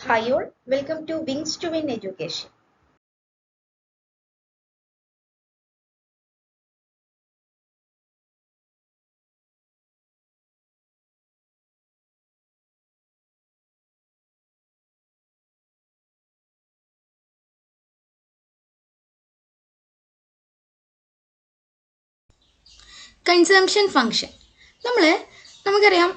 Hi all, welcome to Wings to Win Education. Consumption function നമുക്കറിയാം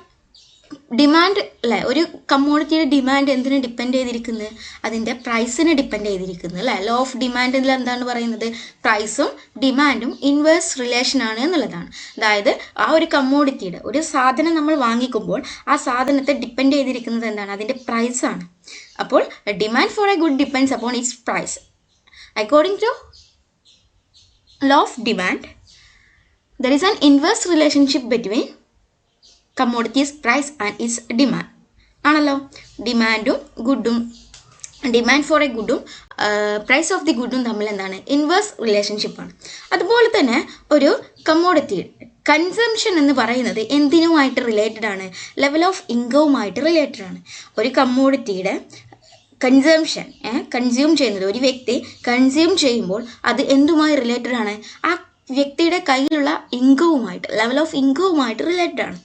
demand അല്ലേ, ഒരു കമ്മോഡിറ്റിയുടെ demand എന്തിനെ ഡിപ്പെൻഡ് ചെയ്തിരിക്കുന്നത്? അതിൻ്റെ പ്രൈസിനെ ഡിപ്പെൻഡ് ചെയ്തിരിക്കുന്നത് അല്ലേ. ലോ ഓഫ് ഡിമാൻഡിൽ എന്താണ് പറയുന്നത്? പ്രൈസും ഡിമാൻഡും ഇൻവേഴ്സ് റിലേഷൻ ആണ് എന്നുള്ളതാണ്. അതായത് ആ ഒരു കമ്മോഡിറ്റിയുടെ ഒരു സാധനം നമ്മൾ വാങ്ങിക്കുമ്പോൾ ആ സാധനത്തെ ഡിപ്പെൻഡ് ചെയ്തിരിക്കുന്നത് എന്താണ്? അതിൻ്റെ പ്രൈസാണ്. അപ്പോൾ demand for a good depends upon its price. According to law of demand, there is an inverse relationship between commodities price and its demand. ആണല്ലോ, ഡിമാൻഡും ഗുഡും, ഡിമാൻഡ് ഫോർ എ ഗുഡും പ്രൈസ് ഓഫ് ദി ഗുഡും തമ്മിൽ എന്താണ്? ഇൻവേഴ്സ് റിലേഷൻഷിപ്പാണ്. അതുപോലെ തന്നെ ഒരു കമ്മോഡിറ്റി കൺസംഷൻ എന്ന് പറയുന്നത് എന്തിനുമായിട്ട് റിലേറ്റഡ് ആണ്? ലെവൽ ഓഫ് ഇൻകവുമായിട്ട് റിലേറ്റഡ് ആണ്. ഒരു കമ്മോഡിറ്റിയുടെ കൺസംഷൻ കൺസ്യൂം ചെയ്യുന്നത്, ഒരു വ്യക്തി കൺസ്യൂം ചെയ്യുമ്പോൾ അത് എന്തുമായി റിലേറ്റഡ് ആണ്? ആ വ്യക്തിയുടെ കയ്യിലുള്ള ഇൻകവുമായിട്ട്, ലെവൽ ഓഫ് ഇൻകവുമായിട്ട് റിലേറ്റഡ് ആണ്.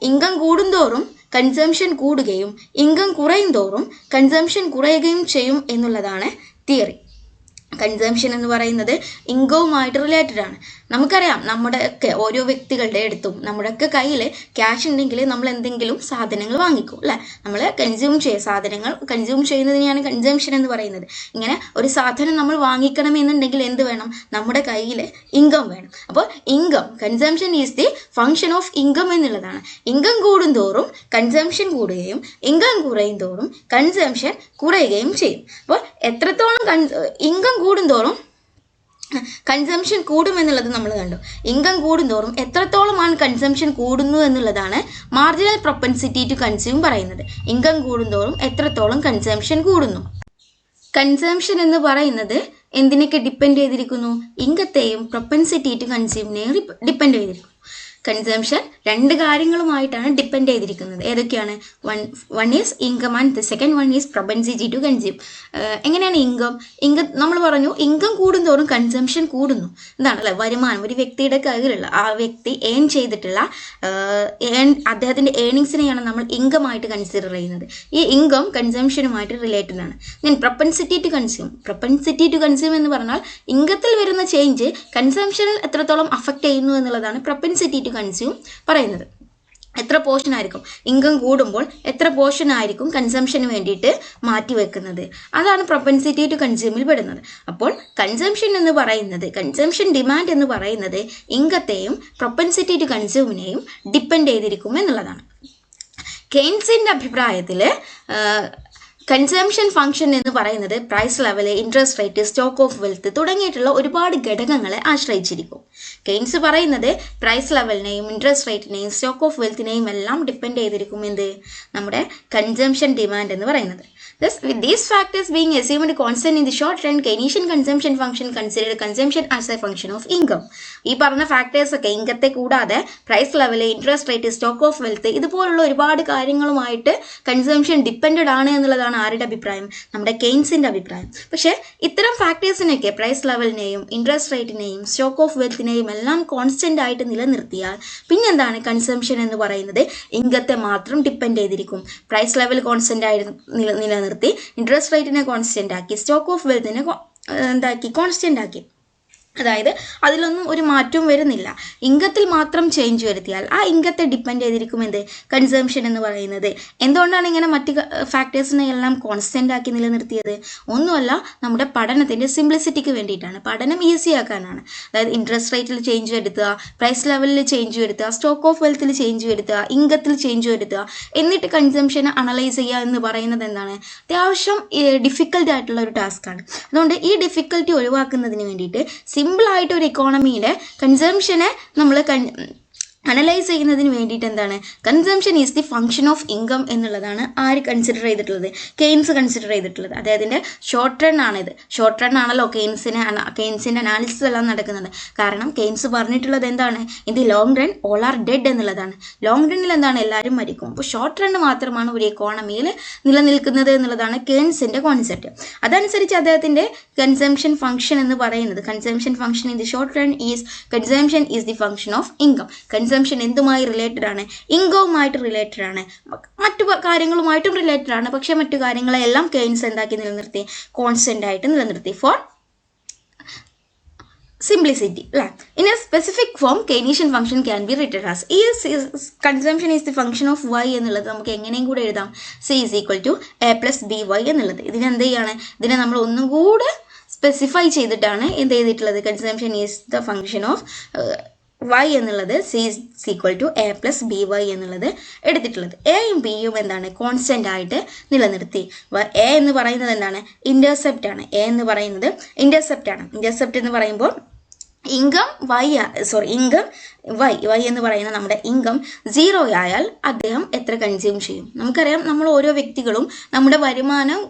ഇൻകം കൂടുന്തോറും കൺസംഷൻ കൂടുകയും ഇൻകം കുറയും തോറും കൺസംഷൻ കുറയുകയും ചെയ്യും എന്നുള്ളതാണ് തിയറി. കൺസംഷൻ എന്ന് പറയുന്നത് ഇൻകവുമായിട്ട് റിലേറ്റഡ് ആണ്. നമുക്കറിയാം, നമ്മുടെയൊക്കെ ഓരോ വ്യക്തികളുടെ അടുത്തും നമ്മുടെയൊക്കെ കയ്യിൽ ക്യാഷ് ഉണ്ടെങ്കിൽ നമ്മൾ എന്തെങ്കിലും സാധനങ്ങൾ വാങ്ങിക്കും അല്ലേ. നമ്മൾ സാധനങ്ങൾ കൺസ്യൂം ചെയ്യുന്നതിനെയാണ് കൺസംഷൻ എന്ന് പറയുന്നത്. ഇങ്ങനെ ഒരു സാധനം നമ്മൾ വാങ്ങിക്കണമെന്നുണ്ടെങ്കിൽ എന്ത് വേണം? നമ്മുടെ കയ്യിൽ ഇൻകം വേണം. അപ്പോൾ income, consumption is the function of income എന്നുള്ളതാണ്. ഇൻകം കൂടുന്തോറും കൺസംഷൻ കൂടുകയും ഇൻകം കുറയും തോറും കൺസംഷൻ കുറയുകയും ചെയ്യും. അപ്പോൾ എത്രത്തോളം ഇൻകം കൂടുന്തോറും കൺസംഷൻ കൂടുമെന്നുള്ളത് നമ്മൾ കണ്ടു. ഇൻകം കൂടുന്തോറും എത്രത്തോളമാണ് കൺസംഷൻ കൂടുന്നു എന്നുള്ളതാണ് മാർജിനൽ പ്രൊപ്പൻസിറ്റി ടു കൺസ്യൂം പറയുന്നത്. ഇൻകം കൂടുന്തോറും എത്രത്തോളം കൺസംഷൻ കൂടുന്നു. കൺസംഷൻ എന്ന് പറയുന്നത് എന്തിനൊക്കെ ഡിപ്പെൻഡ് ചെയ്തിരിക്കുന്നു? ഇൻകത്തെയും പ്രൊപ്പൻസിറ്റി ടു കൺസ്യൂമിനെയും ഡിപ്പെൻഡ് ചെയ്തിരിക്കുന്നു. കൺസംഷൻ രണ്ട് കാര്യങ്ങളുമായിട്ടാണ് ഡിപ്പെൻഡ് ചെയ്തിരിക്കുന്നത്. ഏതൊക്കെയാണ്? One is income and the second one is propensity to consume. എങ്ങനെയാണ് ഇൻകം? നമ്മൾ പറഞ്ഞു ഇൻകം കൂടുന്തോറും കൺസംഷൻ കൂടുന്നു. എന്താണ് അല്ലെ, വരുമാനം ഒരു വ്യക്തിയുടെ കയ്യിലുള്ള, ആ വ്യക്തി ഏൺ ചെയ്തിട്ടുള്ള അദ്ദേഹത്തിന്റെ ഏണിങ്സിനെയാണ് നമ്മൾ ഇൻകം ആയിട്ട് കൺസിഡർ ചെയ്യുന്നത്. ഈ ഇൻകം കൺസംഷനുമായിട്ട് റിലേറ്റഡ് ആണ്. Then propensity to consume. Propensity to consume എന്ന് പറഞ്ഞാൽ ഇൻകത്തിൽ വരുന്ന ചേഞ്ച് കൺസംഷനിൽ എത്രത്തോളം അഫക്റ്റ് ചെയ്യുന്നു എന്നുള്ളതാണ് പ്രൊപ്പൻസിറ്റി ടു കൺസ്യൂം പറയുന്നത്. എത്ര പോർഷൻ ആയിരിക്കും ഇൻകം കൂടുമ്പോൾ, എത്ര പോർഷൻ ആയിരിക്കും കൺസംഷന് വേണ്ടിയിട്ട് മാറ്റിവെക്കുന്നത്, അതാണ് പ്രൊപ്പൻസിറ്റി ടു കൺസ്യൂമിൽ പെടുന്നത്. അപ്പോൾ കൺസംഷൻ എന്ന് പറയുന്നത്, കൺസംഷൻ ഡിമാൻഡ് എന്ന് പറയുന്നത് ഇൻകത്തെയും പ്രൊപ്പൻസിറ്റി ടു കൺസ്യൂമിനെയും ഡിപ്പെൻഡ് ചെയ്തിരിക്കും എന്നുള്ളതാണ്. കെയ്ൻസിന്റെ അഭിപ്രായത്തിൽ കൺസംഷൻ ഫംഗ്ഷൻ എന്ന് പറയുന്നത് price level, interest rate, stock of wealth തുടങ്ങിയിട്ടുള്ള ഒരുപാട് ഘടകങ്ങളെ ആശ്രയിച്ചിരിക്കും. കെയ്ൻസ് പറയുന്നത് പ്രൈസ് ലെവലിനെയും ഇൻട്രസ്റ്റ് റേറ്റിനെയും സ്റ്റോക്ക് ഓഫ് വെൽത്തിനെയും എല്ലാം ഡിപ്പെൻഡ് ചെയ്തിരിക്കും എന്ത്? നമ്മുടെ കൺസംഷൻ ഡിമാൻഡ് എന്ന് പറയുന്നത്. Thus, with these factors being assumed constant in the short run, Keynesian consumption function considered consumption as a function of income. ഈ പറഞ്ഞ ഫാക്ടേഴ്സ് ഒക്കെ ഇൻകത്തെ കൂടാതെ price level, interest rate, stock of wealth ഇതുപോലുള്ള ഒരുപാട് കാര്യങ്ങളുമായിട്ട് കൺസംഷൻ ഡിപ്പെൻഡഡ് ആണ് എന്നുള്ളതാണ് ആരുടെ അഭിപ്രായം? നമ്മുടെ കെയ്ൻസിന്റെ അഭിപ്രായം. പക്ഷേ ഇത്തരം ഫാക്ടേഴ്സിനൊക്കെ, പ്രൈസ് ലെവലിനെയും ഇൻട്രസ്റ്റ് റേറ്റിനെയും സ്റ്റോക്ക് ഓഫ് വെൽത്തിനെയും എല്ലാം കോൺസ്റ്റന്റ് ആയിട്ട് നിലനിർത്തിയാൽ പിന്നെന്താണ് കൺസംഷൻ എന്ന് പറയുന്നത്? ഇൻകത്തെ മാത്രം ഡിപ്പെൻഡ് ചെയ്തിരിക്കും. പ്രൈസ് ലെവൽ കോൺസ്റ്റന്റ് ആയിട്ട് നിലനിർത്തി, ഇൻട്രസ്റ്റ് റേറ്റിനെ കോൺസ്റ്റന്റ് ആക്കി, സ്റ്റോക്ക് ഓഫ് വെൽത്തിനെ കോൺസ്റ്റന്റ് ആക്കി. അതായത് അതിലൊന്നും ഒരു മാറ്റവും വരുന്നില്ല. ഇൻകത്തിൽ മാത്രം ചേഞ്ച് വരുത്തിയാൽ ആ ഇൻകത്തെ ഡിപ്പെൻഡ് ചെയ്തിരിക്കും എന്ത്? കൺസംഷൻ എന്ന് പറയുന്നത്. എന്തുകൊണ്ടാണ് ഇങ്ങനെ മറ്റ് ഫാക്ടേഴ്സിനെ എല്ലാം കോൺസ്റ്റന്റ് ആക്കി നിലനിർത്തിയത്? ഒന്നുമല്ല, നമ്മുടെ പഠനത്തിന്റെ സിംപ്ലിസിറ്റിക്ക് വേണ്ടിയിട്ടാണ്, പഠനം ഈസി ആക്കാനാണ്. അതായത് ഇൻട്രസ്റ്റ് റേറ്റിൽ ചേഞ്ച് വരുത്തുക, പ്രൈസ് ലെവലിൽ ചേഞ്ച് വരുത്തുക, സ്റ്റോക്ക് ഓഫ് വെൽത്തിൽ ചേഞ്ച് വരുത്തുക, ഇൻകത്തിൽ ചേഞ്ച് വരുത്തുക, എന്നിട്ട് കൺസംഷനെ അനലൈസ് ചെയ്യുക എന്ന് പറയുന്നത് എന്താണ്? അത്യാവശ്യം ഡിഫിക്കൽട്ട് ആയിട്ടുള്ള ഒരു ടാസ്ക്കാണ്. അതുകൊണ്ട് ഈ ഡിഫിക്കൽട്ടി ഒഴിവാക്കുന്നതിന് വേണ്ടിയിട്ട് സിമ്പിളായിട്ട് ഒരു ഇക്കോണമിയിലെ കൺസംഷനെ നമ്മൾ അനലൈസ് ചെയ്യുന്നതിന് വേണ്ടിയിട്ട് എന്താണ് consumption is the function of income എന്നുള്ളതാണ് ആര് കൺസിഡർ ചെയ്തിട്ടുള്ളത്, കെയ്ൻസ് കൺസിഡർ ചെയ്തിട്ടുള്ളത്. അദ്ദേഹത്തിൻ്റെ ഷോർട്ട് റൺ ആണിത്. ഷോർട്ട് റൺ ആണല്ലോ കെയ്ൻസിൻ്റെ അനാലിസിസ് എല്ലാം നടക്കുന്നത്. കാരണം കെയ്ൻസ് പറഞ്ഞിട്ടുള്ളത് എന്താണ്, in the long run all are dead എന്നുള്ളതാണ്. ലോങ് റണ്ണിൽ എന്താണ്, എല്ലാവരും മരിക്കും. അപ്പോൾ ഷോർട്ട് റൺ മാത്രമാണ് ഒരു എക്കോണമിയിൽ നിലനിൽക്കുന്നത് എന്നുള്ളതാണ് കെയ്ൻസിൻ്റെ കോൺസെപ്റ്റ്. അതനുസരിച്ച് അദ്ദേഹത്തിൻ്റെ കൺസംഷൻ ഫംഗ്ഷൻ എന്ന് പറയുന്നത്, consumption function in the short run is consumption is the function of income. Consumption എന്തുമായി റിലേറ്റഡ് ആണ്, ഇൻകവുമായിട്ട് റിലേറ്റഡ് ആണ്, മറ്റു കാര്യങ്ങളുമായിട്ടും റിലേറ്റഡ് ആണ്. പക്ഷെ മറ്റു കാര്യങ്ങളെല്ലാം കെയ്ൻസ് എന്താക്കി നിലനിർത്തി, കോൺസ്റ്റന്റ് ആയിട്ട് നിലനിർത്തി four simplicity. In a specific form, Keynesian function can be written as consumption is the function of y എന്നുള്ളത് നമുക്ക് എങ്ങനെയും കൂടെ എഴുതാം, c is equal to a plus by എന്നുള്ളത്. ഇതിനെ എന്ത് ചെയ്യാണ്, ഇതിനെ നമ്മൾ ഒന്നും കൂടെ സ്പെസിഫൈ ചെയ്തിട്ടാണ് എന്ത് ചെയ്തിട്ടുള്ളത്, consumption is the function of y എന്നുള്ളത് c is equal to a plus by എന്നുള്ളത് എടുത്തിട്ടുള്ളത്. എയും ബിയും എന്താണ്, കോൺസ്റ്റന്റ് ആയിട്ട് നിലനിർത്തി. എ എന്ന് പറയുന്നത് എന്താണ്, ഇന്റർസെപ്റ്റ് ആണ്. എ എന്ന് പറയുന്നത് ഇന്റർസെപ്റ്റ് ആണ്. ഇന്റർസെപ്റ്റ് എന്ന് പറയുമ്പോൾ ഇൻകം ഇൻകം y എന്ന് പറയുന്ന നമ്മുടെ ഇൻകം 0 ആയാൽ അദ്ദേഹം എത്ര കൺസ്യൂം ചെയ്യും. നമുക്കറിയാം, നമ്മൾ ഓരോ വ്യക്തികളും നമ്മുടെ വരുമാനം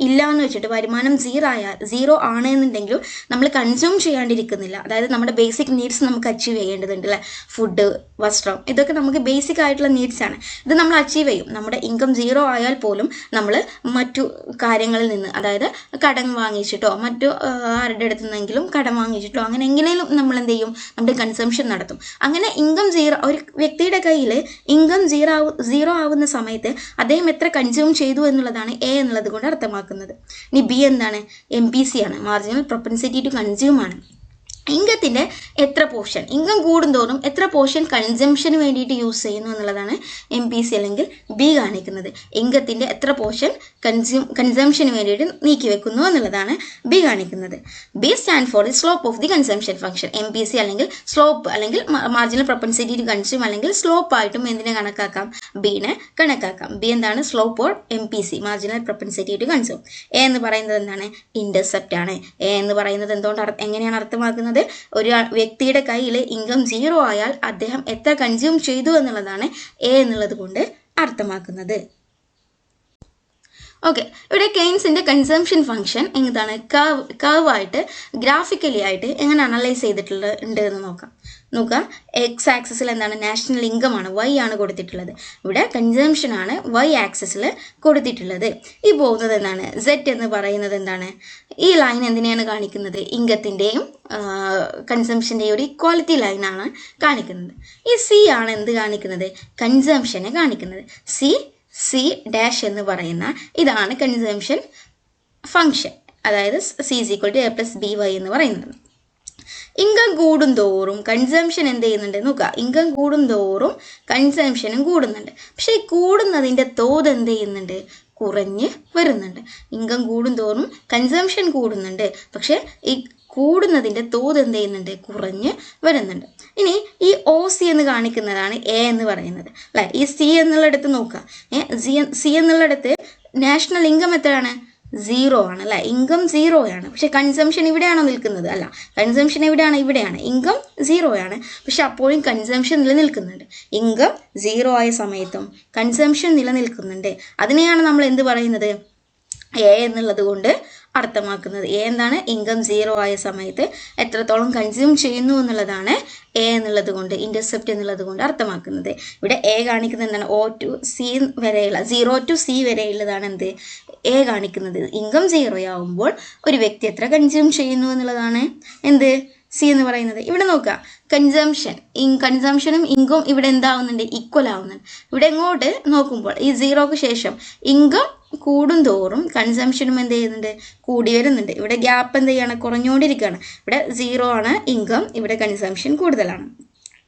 ഇല്ല എന്ന് വെച്ചിട്ട് വരുമാനം 0 ആണ് എന്നുണ്ടെങ്കിലും നമ്മൾ കൺസ്യൂം ചെയ്യാണ്ടിരിക്കുന്നില്ല. അതായത് നമ്മുടെ ബേസിക് നീഡ്സ് നമുക്ക് അച്ചീവ് ചെയ്യേണ്ടതുണ്ട് അല്ലേ, ഫുഡ്, വസ്ത്രം, ഇതൊക്കെ നമുക്ക് ബേസിക് ആയിട്ടുള്ള നീഡ്സ് ആണ്. ഇത് നമ്മൾ അച്ചീവ് ചെയ്യും. നമ്മുടെ ഇൻകം 0 ആയാൽ പോലും നമ്മൾ മറ്റു കാര്യങ്ങളിൽ നിന്ന്, അതായത് കടം വാങ്ങിച്ചിട്ടോ മറ്റു ആരുടെ അടുത്തു നിന്നെങ്കിലും കടം വാങ്ങിച്ചിട്ടോ അങ്ങനെ എങ്ങനെയും നമ്മൾ എന്ത് ചെയ്യും, നമ്മുടെ കൺസംഷൻ നടത്തും. അങ്ങനെ ഇൻകം 0, ഒരു വ്യക്തിയുടെ കയ്യിൽ ഇൻകം 0 ആവുന്ന സമയത്ത് അദ്ദേഹം എത്ര കൺസ്യൂം ചെയ്തു എന്നുള്ളതാണ് എ എന്നുള്ളത് കൊണ്ട് അർത്ഥമാക്കുന്നത്. ഇനി ബി എന്താണ്, MPC ആണ്, മാർജിനൽ പ്രൊപ്പൻസിറ്റി ടു കൺസ്യൂം ആണ്. ഇൻകത്തിൻ്റെ എത്ര പോർഷൻ, ഇൻകം കൂടുന്തോറും എത്ര പോർഷൻ കൺസംഷന് വേണ്ടിയിട്ട് യൂസ് ചെയ്യുന്നു എന്നുള്ളതാണ് MPC അല്ലെങ്കിൽ ബി കാണിക്കുന്നത്. ഇൻകത്തിൻ്റെ എത്ര പോർഷൻ കൺസംഷന് വേണ്ടിയിട്ട് നീക്കി വെക്കുന്നു എന്നുള്ളതാണ് ബി കാണിക്കുന്നത്. B stand for the slope of the consumption function. MPC അല്ലെങ്കിൽ സ്ലോപ്പ് അല്ലെങ്കിൽ മാർജിനൽ പ്രൊപ്പൻസിറ്റി ടു കൺസ്യൂം അല്ലെങ്കിൽ സ്ലോപ്പ് ആയിട്ടും എന്തിനെ കണക്കാക്കാം, ബീനെ കണക്കാക്കാം. ബി എന്താണ്, slope or MPC, marginal propensity to consume. A എന്ന് പറയുന്നത് എന്താണ്, ഇന്റർസെപ്റ്റ് ആണ്. എ എന്ന് പറയുന്നത് എങ്ങനെയാണ് അർത്ഥമാക്കുന്നത്, ഒരു വ്യക്തിയുടെ കയ്യിൽ ഇൻകം 0 ആയാൽ അദ്ദേഹം എത്ര കൺസ്യൂം ചെയ്തു എന്നുള്ളതാണ് എ എന്നുള്ളത് കൊണ്ട് അർത്ഥമാക്കുന്നത്. ഓക്കെ, ഇവിടെ കെയ്ൻസിൻ്റെ കൺസംഷൻ ഫംഗ്ഷൻ എന്താണ്, കർവായിട്ട് ഗ്രാഫിക്കലി ആയിട്ട് എങ്ങനെ അനലൈസ് ചെയ്തിട്ടുണ്ട് എന്ന് നോക്കാം. എക്സ് ആക്സിസിൽ എന്താണ്, നാഷണൽ ഇൻകം ആണ്, y ആണ് കൊടുത്തിട്ടുള്ളത്. ഇവിടെ കൺസംഷൻ ആണ് y ആക്സിസിൽ കൊടുത്തിട്ടുള്ളത്. ഈ പോകുന്നത് എന്താണ്, z എന്ന് പറയുന്നത് എന്താണ്, ഈ ലൈൻ എന്തിനെയാണ് കാണിക്കുന്നത്, ഇൻകത്തിൻ്റെയും കൺസംഷൻ്റെയും ഒരു ഇക്വാലിറ്റി ലൈനാണ് കാണിക്കുന്നത്. ഈ c ആണ് എന്ത് കാണിക്കുന്നത്, കൺസംഷനെ കാണിക്കുന്നത്. C ഡാഷ് എന്ന് പറയുന്ന ഇതാണ് കൺസംഷൻ ഫംഗ്ഷൻ, അതായത് c is equal to a plus by എന്ന് പറയുന്നത്. ഇൻകം കൂടുന്തോറും കൺസംഷൻ എന്ത് ചെയ്യുന്നുണ്ട് നോക്കുക, ഇൻകം കൂടുന്തോറും കൺസംഷനും കൂടുന്നുണ്ട്. പക്ഷേ ഈ കൂടുന്നതിൻ്റെ തോത് എന്ത് ചെയ്യുന്നുണ്ട്, കുറഞ്ഞ് വരുന്നുണ്ട്. ഇൻകം കൂടുന്തോറും കൺസംഷൻ കൂടുന്നുണ്ട്, പക്ഷേ ഈ കൂടുന്നതിൻ്റെ തോത് എന്ത് ചെയ്യുന്നുണ്ട്, കുറഞ്ഞ് വരുന്നുണ്ട്. ഇനി ഈ OC എന്ന് കാണിക്കുന്നതാണ് എ എന്ന് പറയുന്നത് അല്ലേ. ഈ C എന്നുള്ളിടത്ത് നോക്കുക, C എന്നുള്ളിടത്ത് നാഷണൽ ഇൻകം എത്രയാണ്, 0 ആണ് അല്ലേ. ഇൻകം 0 ആണ്, പക്ഷെ കൺസംഷൻ ഇവിടെയാണോ നിൽക്കുന്നത്, അല്ല. കൺസംഷൻ എവിടെയാണ്, ഇവിടെയാണ്. ഇൻകം 0 ആണ്, പക്ഷെ അപ്പോഴും കൺസംഷൻ നിലനിൽക്കുന്നുണ്ട്. ഇൻകം 0 ആയ സമയത്തും കൺസംഷൻ നിലനിൽക്കുന്നുണ്ട്. അതിനെയാണ് നമ്മൾ എന്ത് പറയുന്നത്, എ എന്നുള്ളത് കൊണ്ട് അർത്ഥമാക്കുന്നത്. എ എന്താണ്, ഇൻകം 0 ആയ സമയത്ത് എത്രത്തോളം കൺസ്യൂം ചെയ്യുന്നു എന്നുള്ളതാണ് എ എന്നുള്ളത് കൊണ്ട്, ഇന്റർസെപ്റ്റ് എന്നുള്ളത് കൊണ്ട് അർത്ഥമാക്കുന്നത്. ഇവിടെ എ കാണിക്കുന്നത് എന്താണ്, O to C വരെയുള്ള 0 to C വരെയുള്ളതാണ് എന്ത് എ കാണിക്കുന്നത്. ഇൻകം 0 ആവുമ്പോൾ ഒരു വ്യക്തി എത്ര കൺസ്യൂം ചെയ്യുന്നു എന്നുള്ളതാണ് എന്ത് സി എന്ന് പറയുന്നത്. ഇവിടെ നോക്കുക, കൺസംഷനും ഇൻകം ഇവിടെ എന്താവുന്നുണ്ട്, ഈക്വൽ ആവുന്നുണ്ട്. ഇവിടെ ഇങ്ങോട്ട് നോക്കുമ്പോൾ ഈ 0ക്ക് ശേഷം ഇൻകം കൂടുന്തോറും കൺസംഷനും എന്ത് ചെയ്യുന്നുണ്ട്, കൂടി വരുന്നുണ്ട്. ഇവിടെ ഗ്യാപ്പ് എന്ത് ചെയ്യാണ്, കുറഞ്ഞുകൊണ്ടിരിക്കുകയാണ്. ഇവിടെ 0 ആണ് ഇൻകം, ഇവിടെ കൺസംഷൻ കൂടുതലാണ്.